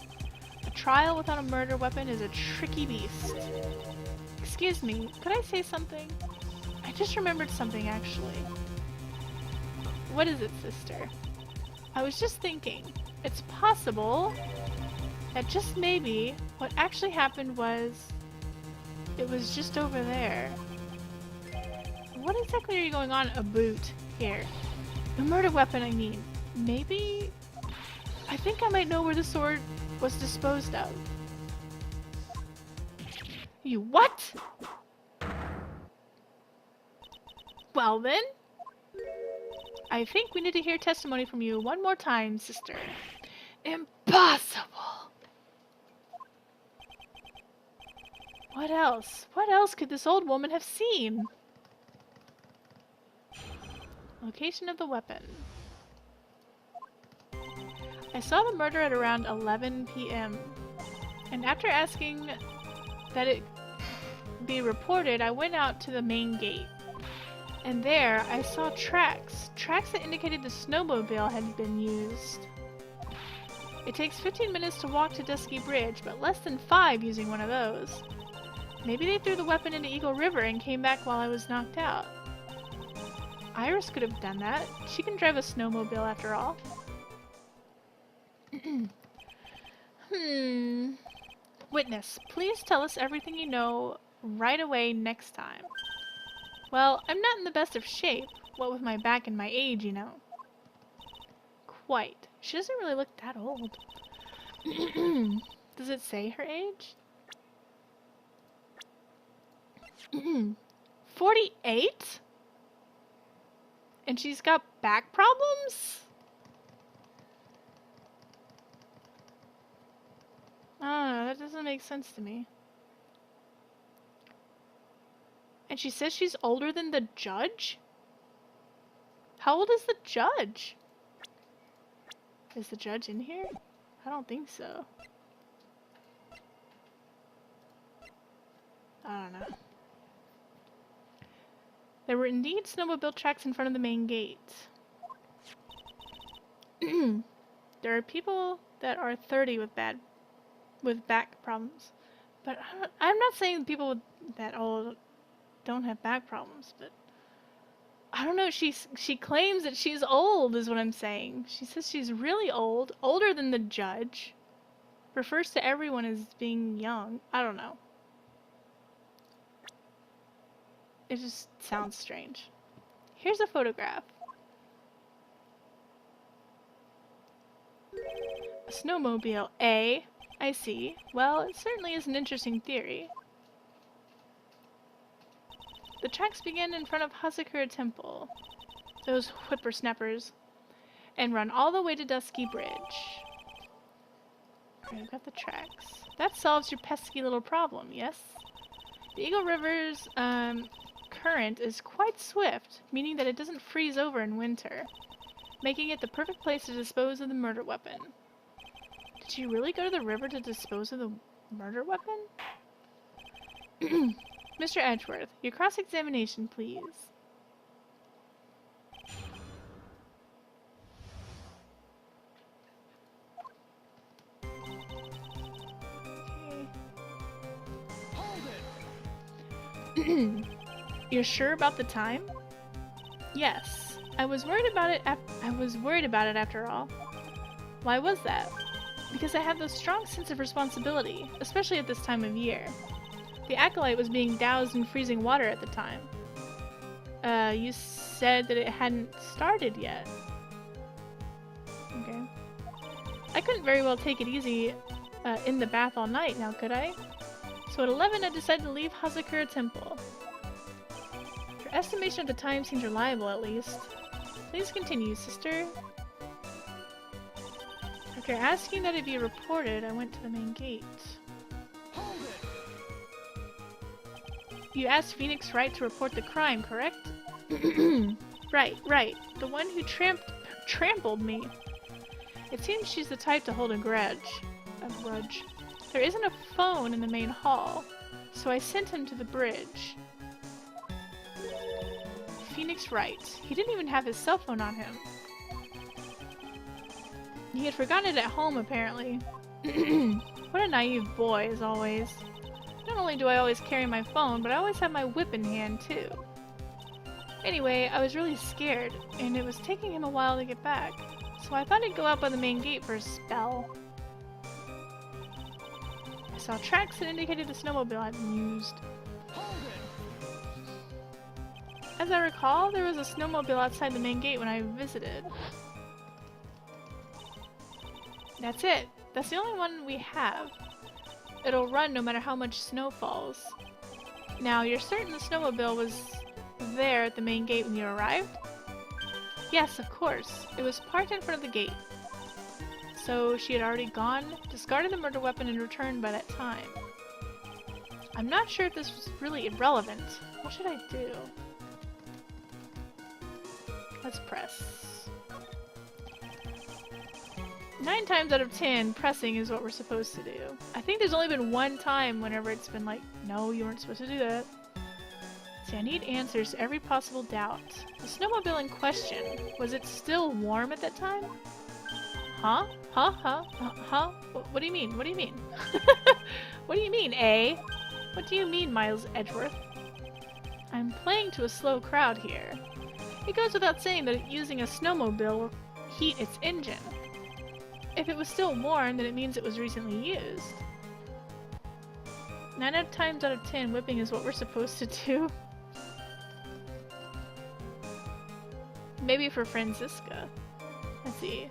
Speaker 1: A trial without a murder weapon is a tricky beast. Excuse me, could I say something? I just remembered something, actually. What is it, sister? I was just thinking, it's possible that just maybe what actually happened was it was just over there. What exactly are you going on about here? The murder weapon, I mean. Maybe... I think I might know where the sword was disposed of. You what? Well then, I think we need to hear testimony from you one more time, sister. Impossible! What else? What else could this old woman have seen? Location of the weapon. I saw the murder at around 11 p.m. and after asking that it be reported, I went out to the main gate. And there, I saw tracks that indicated the snowmobile had been used. It takes 15 minutes to walk to Dusky Bridge, but less than 5 using one of those. Maybe they threw the weapon into Eagle River and came back while I was knocked out. Iris could have done that. She can drive a snowmobile after all. Witness, please tell us everything you know right away next time. Well, I'm not in the best of shape, what with my back and my age, you know. Quite. She doesn't really look that old. Does it say her age? 48? And she's got back problems? I don't know, that doesn't make sense to me. And she says she's older than the judge? How old is the judge? Is the judge in here? I don't think so. I don't know. There were indeed snowmobile tracks in front of the main gate. There are people that are 30 with back problems. But I'm not saying people that old don't have back problems, but I don't know, she claims that she's old is what I'm saying. She says she's really old, older than the judge. Refers to everyone as being young. I don't know. It just sounds strange. Here's a photograph. A snowmobile. I see. Well, it certainly is an interesting theory. The tracks begin in front of Hasakura Temple, those whippersnappers, and run all the way to Dusky Bridge. Alright, I've got the tracks. That solves your pesky little problem, yes? The Eagle River's, current is quite swift, meaning that it doesn't freeze over in winter, making it the perfect place to dispose of the murder weapon. Did you really go to the river to dispose of the murder weapon? Mr. Edgeworth, your cross-examination, please. Okay. You're sure about the time? Yes. I was worried about it after all. Why was that? Because I have a strong sense of responsibility, especially at this time of year. The acolyte was being doused in freezing water at the time. You said that it hadn't started yet. Okay. I couldn't very well take it easy in the bath all night now, could I? So at 11 I decided to leave Hazakura Temple. Your estimation of the time seems reliable, at least. Please continue, sister. After asking that it be reported, I went to the main gate. You asked Phoenix Wright to report the crime, correct? Right. The one who trampled me. It seems she's the type to hold a grudge. There isn't a phone in the main hall, so I sent him to the bridge. Phoenix Wright. He didn't even have his cell phone on him. He had forgotten it at home, apparently. What a naive boy, as always. Not only do I always carry my phone, but I always have my whip in hand, too. Anyway, I was really scared, and it was taking him a while to get back, so I thought I'd go out by the main gate for a spell. I saw tracks that indicated the snowmobile had been used. As I recall, there was a snowmobile outside the main gate when I visited. That's it. That's the only one we have. It'll run no matter how much snow falls. Now, you're certain the snowmobile was there at the main gate when you arrived? Yes, of course. It was parked in front of the gate. So she had already gone, discarded the murder weapon, and returned by that time. I'm not sure if this was really irrelevant. What should I do? Let's press. 9 times out of 10, pressing is what we're supposed to do. I think there's only been one time whenever it's been like, no, you weren't supposed to do that. See, I need answers to every possible doubt. The snowmobile in question, was it still warm at that time? Huh? What do you mean? What do you mean? What do you mean, eh? What do you mean, Miles Edgeworth? I'm playing to a slow crowd here. It goes without saying that using a snowmobile will heat its engine. If it was still warm, then it means it was recently used. 9 times out of 10, whipping is what we're supposed to do. Maybe for Franziska. Let's see.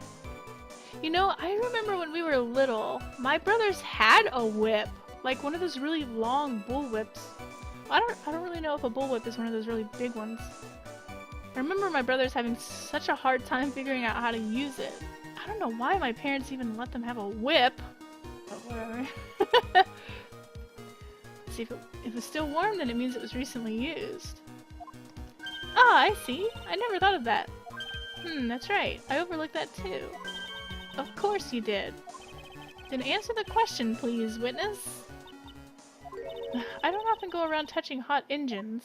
Speaker 1: You know, I remember when we were little, my brothers had a whip. Like one of those really long bullwhips. I don't really know if a bullwhip is one of those really big ones. I remember my brothers having such a hard time figuring out how to use it. I don't know why my parents even let them have a whip, but whatever. See, if it was still warm, then it means it was recently used. Ah, I see. I never thought of that. That's right. I overlooked that too. Of course you did. Then answer the question, please, witness. I don't often go around touching hot engines.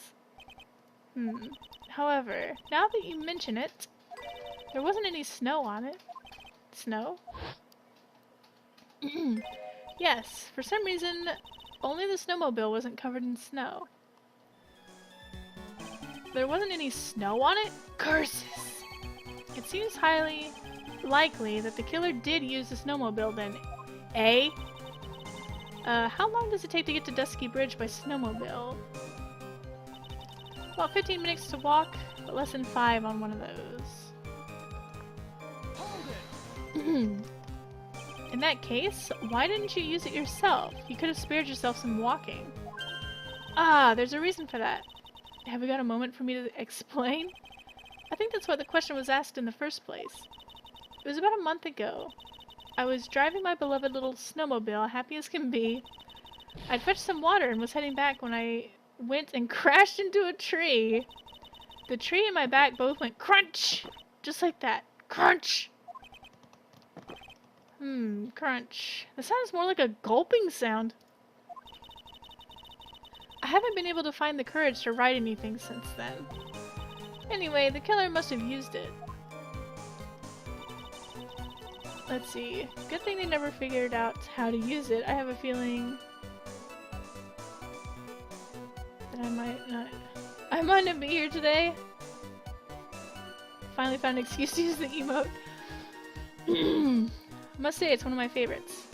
Speaker 1: However, now that you mention it, there wasn't any snow on it. Snow? Yes, for some reason, only the snowmobile wasn't covered in snow. There wasn't any snow on it? Curses! It seems highly likely that the killer did use the snowmobile then. Eh? How long does it take to get to Dusky Bridge by snowmobile? About 15 minutes to walk, but less than 5 on one of those. In that case, why didn't you use it yourself? You could have spared yourself some walking. Ah, there's a reason for that. Have you got a moment for me to explain? I think that's why the question was asked in the first place. It was about a month ago. I was driving my beloved little snowmobile, happy as can be. I'd fetched some water and was heading back when I went and crashed into a tree. The tree and my back both went crunch! Just like that. Crunch! Crunch. That sounds more like a gulping sound. I haven't been able to find the courage to write anything since then. Anyway, the killer must have used it. Let's see. Good thing they never figured out how to use it. I have a feeling that I might not be here today. Finally found an excuse to use the emote. I must say it's one of my favorites.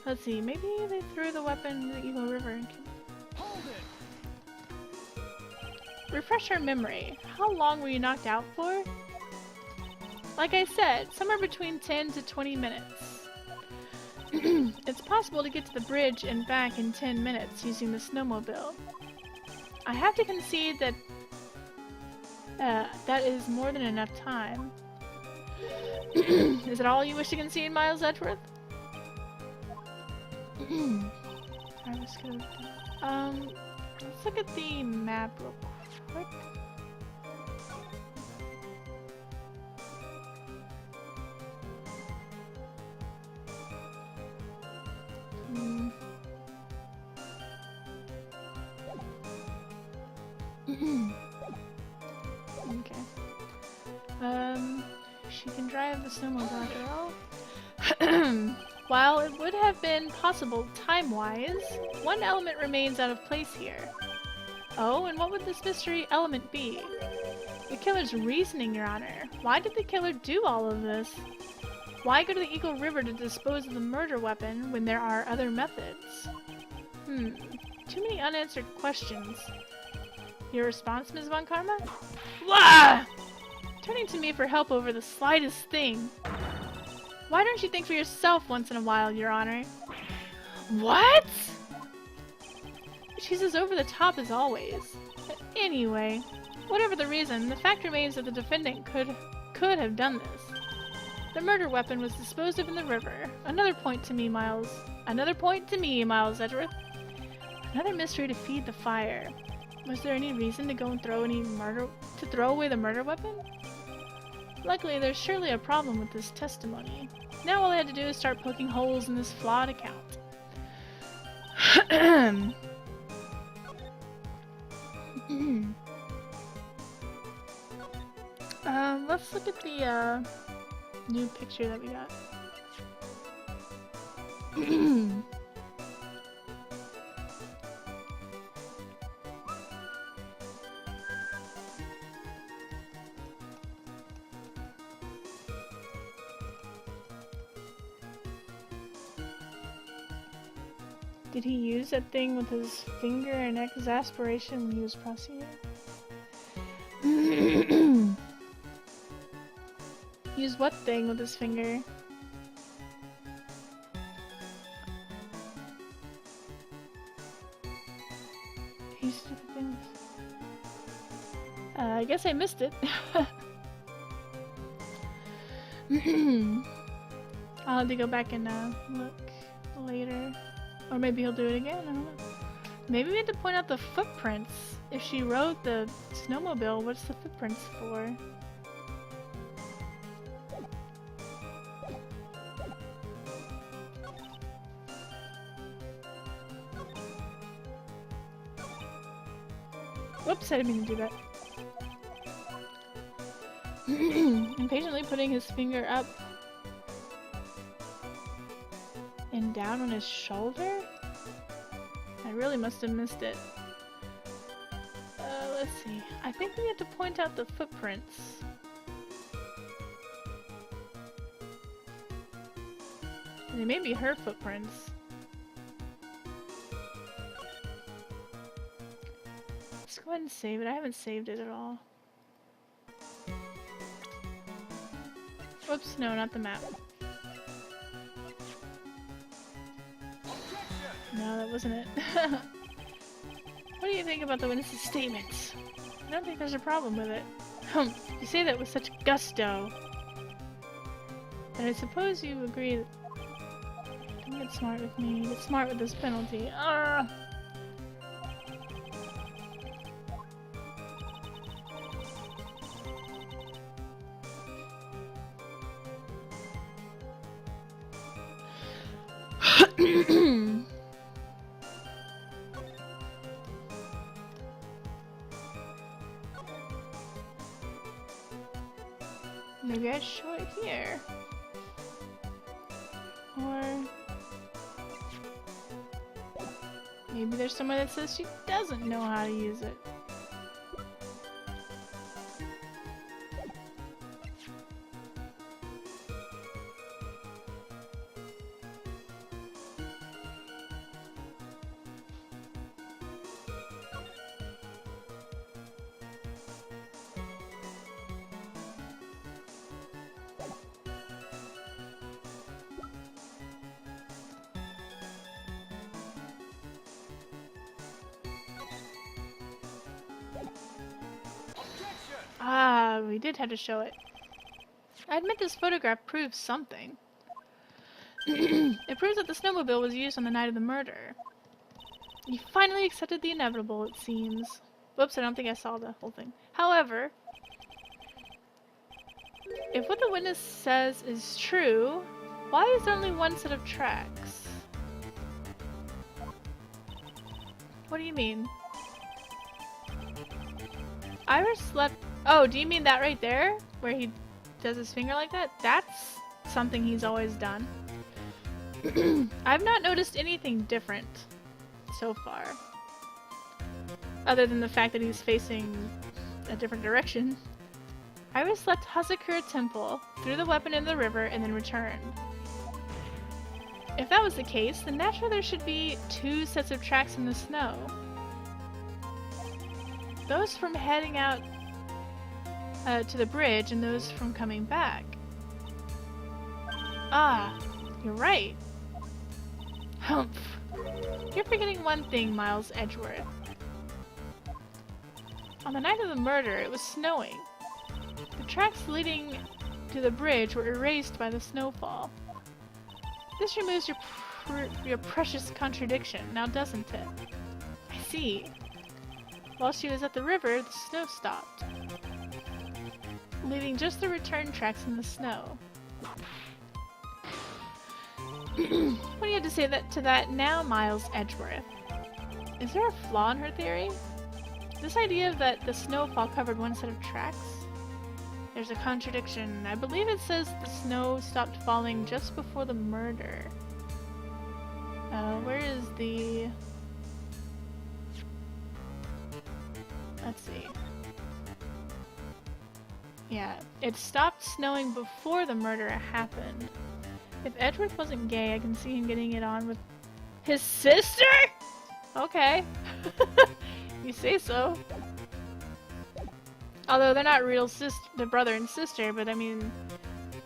Speaker 1: Let's see, maybe they threw the weapon in the Eagle River and hold it. Refresh our memory. How long were you knocked out for? Like I said, somewhere between 10 to 20 minutes. It's possible to get to the bridge and back in 10 minutes using the snowmobile. I have to concede that that is more than enough time. Is it all you wish to concede, Miles Edgeworth? Let's look at the map real quick. Okay. She can drive the snowmobile after all. While it would have been possible time-wise, one element remains out of place here. Oh, and what would this mystery element be? The killer's reasoning, Your Honor. Why did the killer do all of this? Why go to the Eagle River to dispose of the murder weapon when there are other methods? Too many unanswered questions. Your response, Ms. Von Karma? Blah! Turning to me for help over the slightest thing. Why don't you think for yourself once in a while, Your Honor? What? She's as over the top as always. Anyway, whatever the reason, the fact remains that the defendant could have done this. The murder weapon was disposed of in the river. Another point to me, Miles Edgeworth. Another mystery to feed the fire. Was there any reason to go and throw away the murder weapon? Luckily, there's surely a problem with this testimony. Now all I had to do is start poking holes in this flawed account. Let's look at the new picture that we got. Did he use that thing with his finger in exasperation when he was prosecuted? Use what thing with his finger? He stupid things. I guess I missed it. I'll have to go back and look later. Or maybe he'll do it again, I don't know. Maybe we have to point out the footprints. If she rode the snowmobile, what's the footprints for? Whoops, I didn't mean to do that. Impatiently putting his finger up and down on his shoulder? I really must have missed it. Let's see. I think we have to point out the footprints. And they may be her footprints. Let's go ahead and save it. I haven't saved it at all. Whoops, no, not the map. No, that wasn't it. What do you think about the witness's statements? I don't think there's a problem with it. You say that with such gusto. But I suppose you agree that... Don't get smart with me. Get smart with this penalty. Maybe I show it here. Or maybe there's someone that says she doesn't know how to use it. Ah, we did have to show it. I admit this photograph proves something. It proves that the snowmobile was used on the night of the murder. You finally accepted the inevitable, it seems. Whoops, I don't think I saw the whole thing. However, if what the witness says is true, why is there only one set of tracks? What do you mean? Iris slept. Oh, do you mean that right there? Where he does his finger like that? That's something he's always done. I've not noticed anything different so far. Other than the fact that he's facing a different direction. Iris left Hazakura Temple, threw the weapon in the river, and then returned. If that was the case, then naturally there should be two sets of tracks in the snow. Those from heading out to the bridge and those from coming back. Ah, you're right. Humph. You're forgetting one thing, Miles Edgeworth. On the night of the murder, it was snowing. The tracks leading to the bridge were erased by the snowfall. This removes your precious contradiction, now doesn't it? I see. While she was at the river, the snow stopped, leaving just the return tracks in the snow. What do you have to say to that now, Miles Edgeworth? Is there a flaw in her theory? This idea that the snowfall covered one set of tracks? There's a contradiction. I believe it says the snow stopped falling just before the murder. Where is the... Let's see. Yeah, it stopped snowing before the murder happened. If Edgeworth wasn't gay, I can see him getting it on with his sister? Okay. You say so. Although they're not real the brother and sister, but I mean,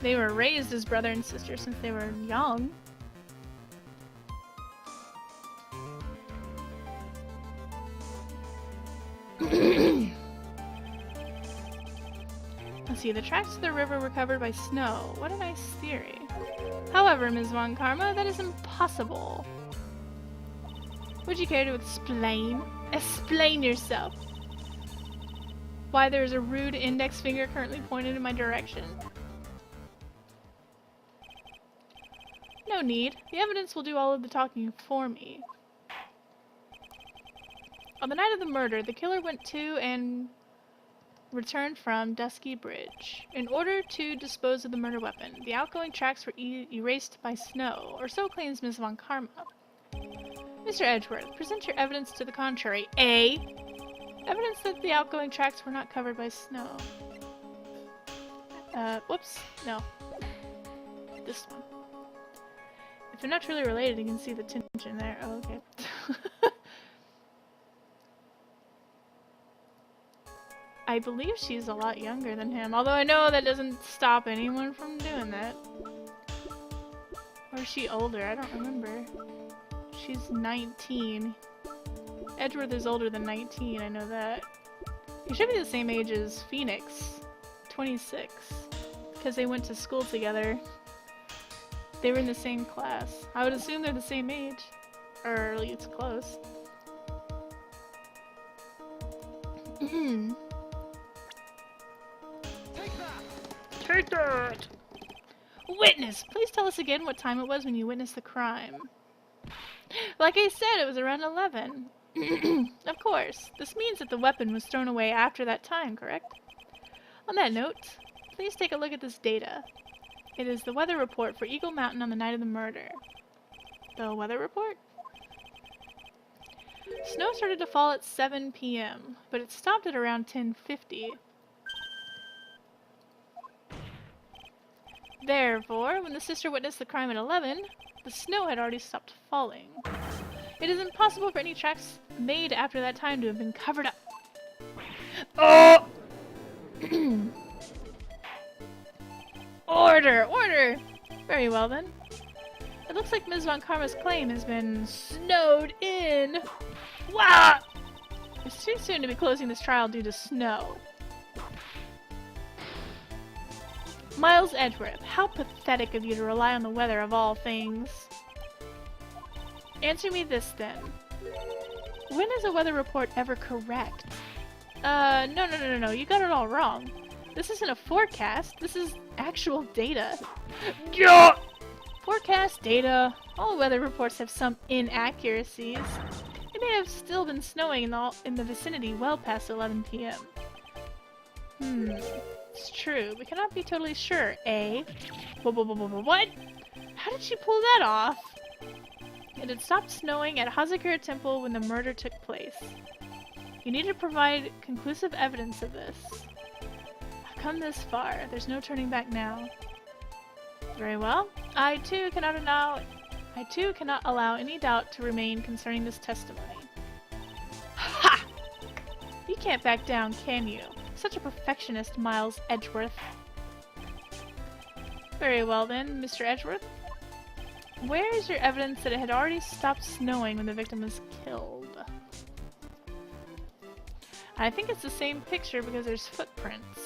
Speaker 1: they were raised as brother and sister since they were young. Let's see, the tracks to the river were covered by snow. What a nice theory. However, Ms. Von Karma, that is impossible. Would you care to explain? Explain yourself. Why there is a rude index finger currently pointed in my direction? No need. The evidence will do all of the talking for me. On the night of the murder, the killer went to and returned from Dusky Bridge. In order to dispose of the murder weapon, the outgoing tracks were erased by snow, or so claims Ms. Von Karma. Mr. Edgeworth, present your evidence to the contrary. A. Evidence that the outgoing tracks were not covered by snow. Whoops. No. This one. If they're not truly related, you can see the tension there. Oh, okay. I believe she's a lot younger than him, although I know that doesn't stop anyone from doing that. Or is she older? I don't remember. She's 19. Edgeworth is older than 19, I know that. He should be the same age as Phoenix, 26, because they went to school together. They were in the same class. I would assume they're the same age, or at least close. Take that! Witness! Please tell us again what time it was when you witnessed the crime. Like I said, it was around 11. Of course, this means that the weapon was thrown away after that time, correct? On that note, please take a look at this data. It is the weather report for Eagle Mountain on the night of the murder. The weather report? Snow started to fall at 7 p.m., but it stopped at around 10:50. Therefore, when the sister witnessed the crime at 11, the snow had already stopped falling. It is impossible for any tracks made after that time to have been covered up. Oh! Order! Order! Very well then. It looks like Ms. Von Karma's claim has been snowed in. Wah! It's too soon to be closing this trial due to snow. Miles Edgeworth, how pathetic of you to rely on the weather of all things. Answer me this then. When is a weather report ever correct? No, you got it all wrong. This isn't a forecast, this is actual data. Yeah! Forecast, data, all weather reports have some inaccuracies. It may have still been snowing in the vicinity well past 11 p.m. It's true. We cannot be totally sure, eh? What? How did she pull that off? It had stopped snowing at Hazakura Temple when the murder took place. You need to provide conclusive evidence of this. I've come this far. There's no turning back now. Very well. I too cannot allow any doubt to remain concerning this testimony. Ha! You can't back down, can you? Such a perfectionist, Miles Edgeworth. Very well then, Mr. Edgeworth. Where is your evidence that it had already stopped snowing when the victim was killed? I think it's the same picture because there's footprints.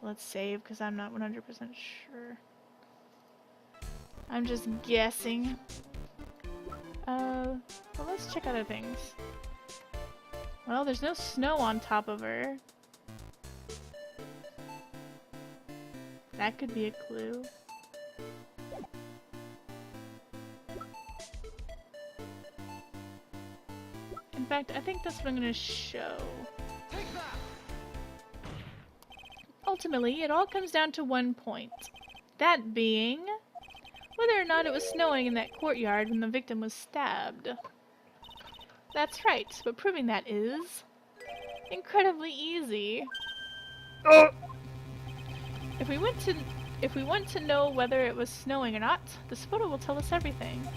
Speaker 1: Let's save because I'm not 100% sure. I'm just guessing. Well, let's check other things. Well, there's no snow on top of her. That could be a clue. In fact, I think that's what I'm gonna show. Ultimately, it all comes down to one point. That being, whether or not it was snowing in that courtyard when the victim was stabbed. That's right, but proving that is incredibly easy. If we want to know whether it was snowing or not, this photo will tell us everything.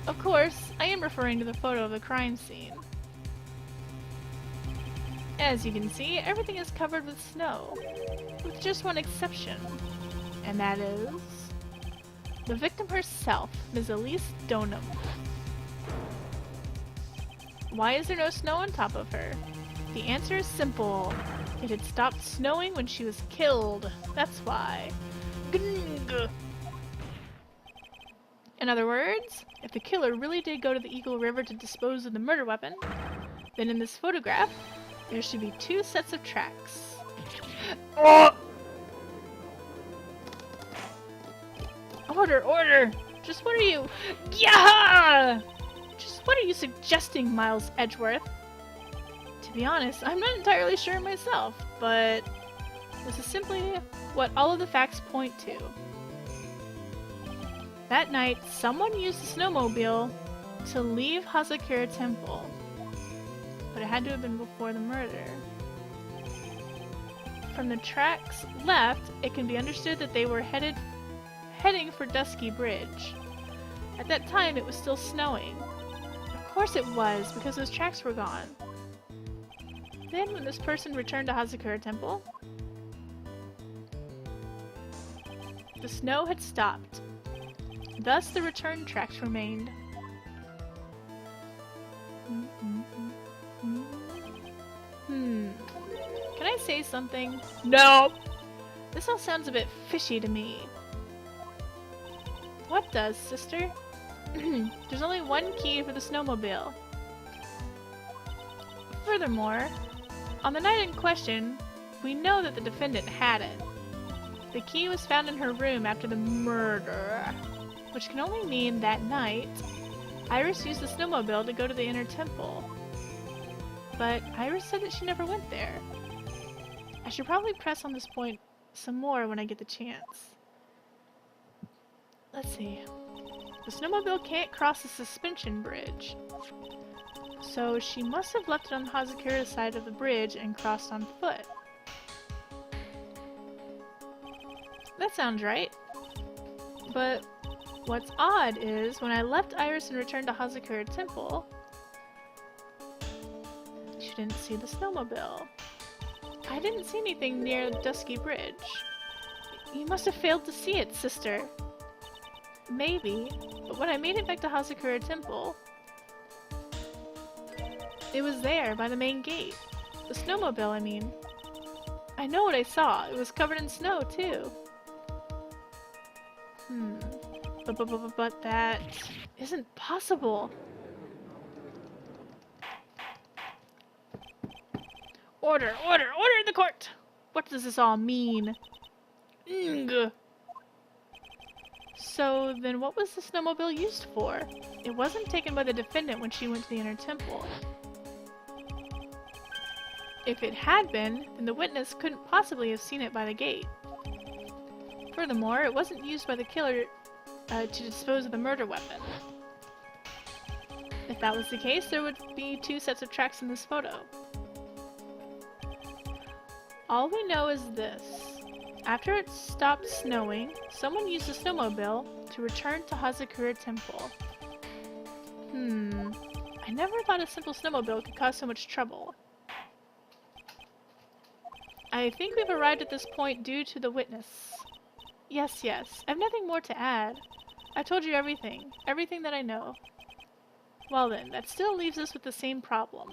Speaker 1: Of course, I am referring to the photo of the crime scene. As you can see, everything is covered with snow, with just one exception, and that is the victim herself, Ms. Elise Donham. Why is there no snow on top of her? The answer is simple. It had stopped snowing when she was killed. That's why. Gng. In other words, if the killer really did go to the Eagle River to dispose of the murder weapon, then in this photograph, there should be two sets of tracks. Order, order! Just what are you... Yeah! Just what are you suggesting, Miles Edgeworth? To be honest, I'm not entirely sure myself, but this is simply what all of the facts point to. That night, someone used the snowmobile to leave Hazakura Temple, but it had to have been before the murder. From the tracks left, it can be understood that they were heading for Dusky Bridge. At that time, it was still snowing. Of course it was, because those tracks were gone. Then, when this person returned to Hazakura Temple, the snow had stopped. Thus, the return tracks remained. Can I say something? No! This all sounds a bit fishy to me. What does, sister? There's only one key for the snowmobile. Furthermore, on the night in question, we know that the defendant had it. The key was found in her room after the murder, which can only mean that night Iris used the snowmobile to go to the inner temple. But Iris said that she never went there. I should probably press on this point some more when I get the chance. Let's see. The snowmobile can't cross the suspension bridge. So she must have left it on Hazakura's side of the bridge and crossed on foot. That sounds right. But what's odd is, when I left Iris and returned to Hazakura Temple, she didn't see the snowmobile. I didn't see anything near the Dusky Bridge. You must have failed to see it, sister. Maybe, but when I made it back to Hazakura Temple, it was there, by the main gate. The snowmobile, I mean. I know what I saw. It was covered in snow, too. But that isn't possible. Order! Order! Order in the court! What does this all mean? So then what was the snowmobile used for? It wasn't taken by the defendant when she went to the inner temple. If it had been, then the witness couldn't possibly have seen it by the gate. Furthermore, it wasn't used by the killer to dispose of the murder weapon. If that was the case, there would be 2 sets of tracks in this photo. All we know is this. After it stopped snowing, someone used the snowmobile to return to Hazakura Temple. I never thought a simple snowmobile could cause so much trouble. I think we've arrived at this point due to the witness. Yes, yes. I have nothing more to add. I told you everything. Everything that I know. Well then, that still leaves us with the same problem.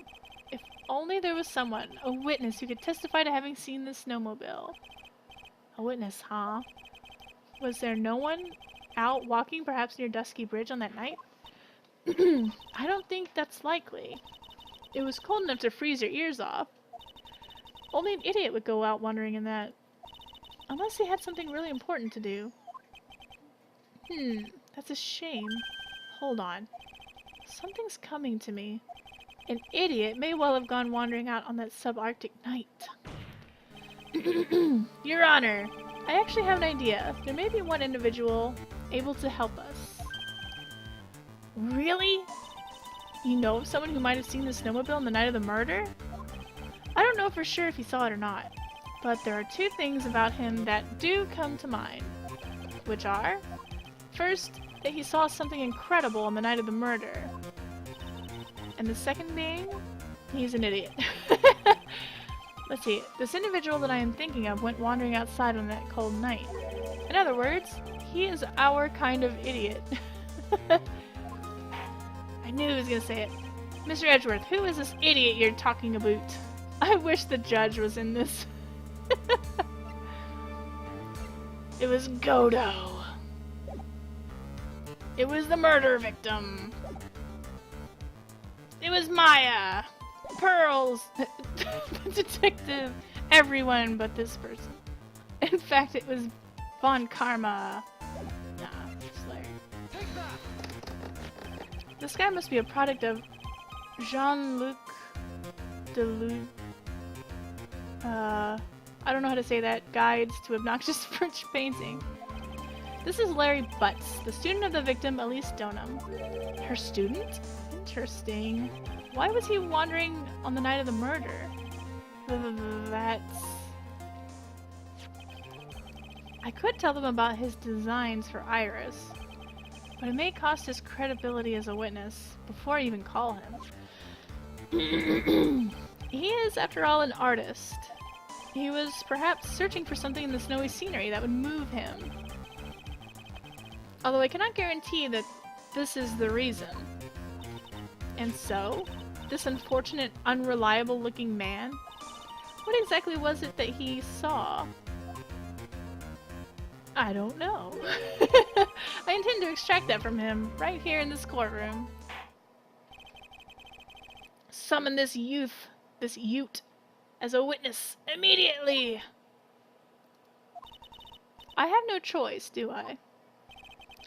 Speaker 1: If only there was someone, a witness, who could testify to having seen the snowmobile. A witness, huh? Was there no one out walking perhaps near Dusky Bridge on that night? I don't think that's likely. It was cold enough to freeze your ears off. Only an idiot would go out wandering in that. Unless he had something really important to do. That's a shame. Hold on. Something's coming to me. An idiot may well have gone wandering out on that subarctic night. Your Honor, I actually have an idea. There may be one individual able to help us. Really? You know of someone who might have seen the snowmobile on the night of the murder? I don't know for sure if he saw it or not, but there are 2 things about him that do come to mind. Which are, first, that he saw something incredible on the night of the murder. And the second being, he's an idiot. Let's see, this individual that I am thinking of went wandering outside on that cold night. In other words, he is our kind of idiot. I knew he was gonna say it. Mr. Edgeworth, who is this idiot you're talking about? I wish the judge was in this. It was Godo. It was the murder victim. It was Maya. Pearls. Detective. Everyone but this person. In fact, it was Von Karma. Nah, Slayer. This guy must be a product of Jean-Luc Delude. I don't know how to say that. Guides to Obnoxious French Painting. This is Larry Butts, the student of the victim, Elise Donham. Her student? Interesting. Why was he wandering on the night of the murder? That's... I could tell them about his designs for Iris, but it may cost his credibility as a witness before I even call him. He is, after all, an artist. He was perhaps searching for something in the snowy scenery that would move him. Although I cannot guarantee that this is the reason. And so, this unfortunate, unreliable-looking man? What exactly was it that he saw? I don't know. I intend to extract that from him, right here in this courtroom. Summon this ute, as a witness, immediately! I have no choice, do I?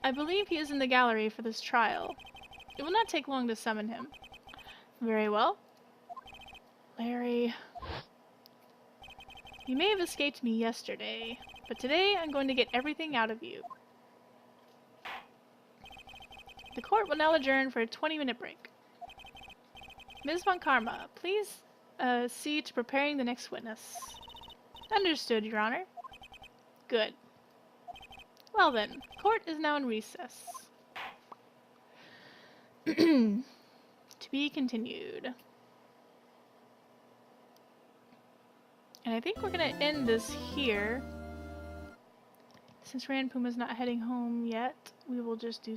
Speaker 1: I believe he is in the gallery for this trial. It will not take long to summon him. Very well. Larry... You may have escaped me yesterday, but today I'm going to get everything out of you. The court will now adjourn for a 20-minute break. Ms. Von Karma, please see to preparing the next witness. Understood, Your Honor. Good. Well then, court is now in recess. To be continued. And I think we're gonna end this here. Since Ran Puma's not heading home yet, we will just do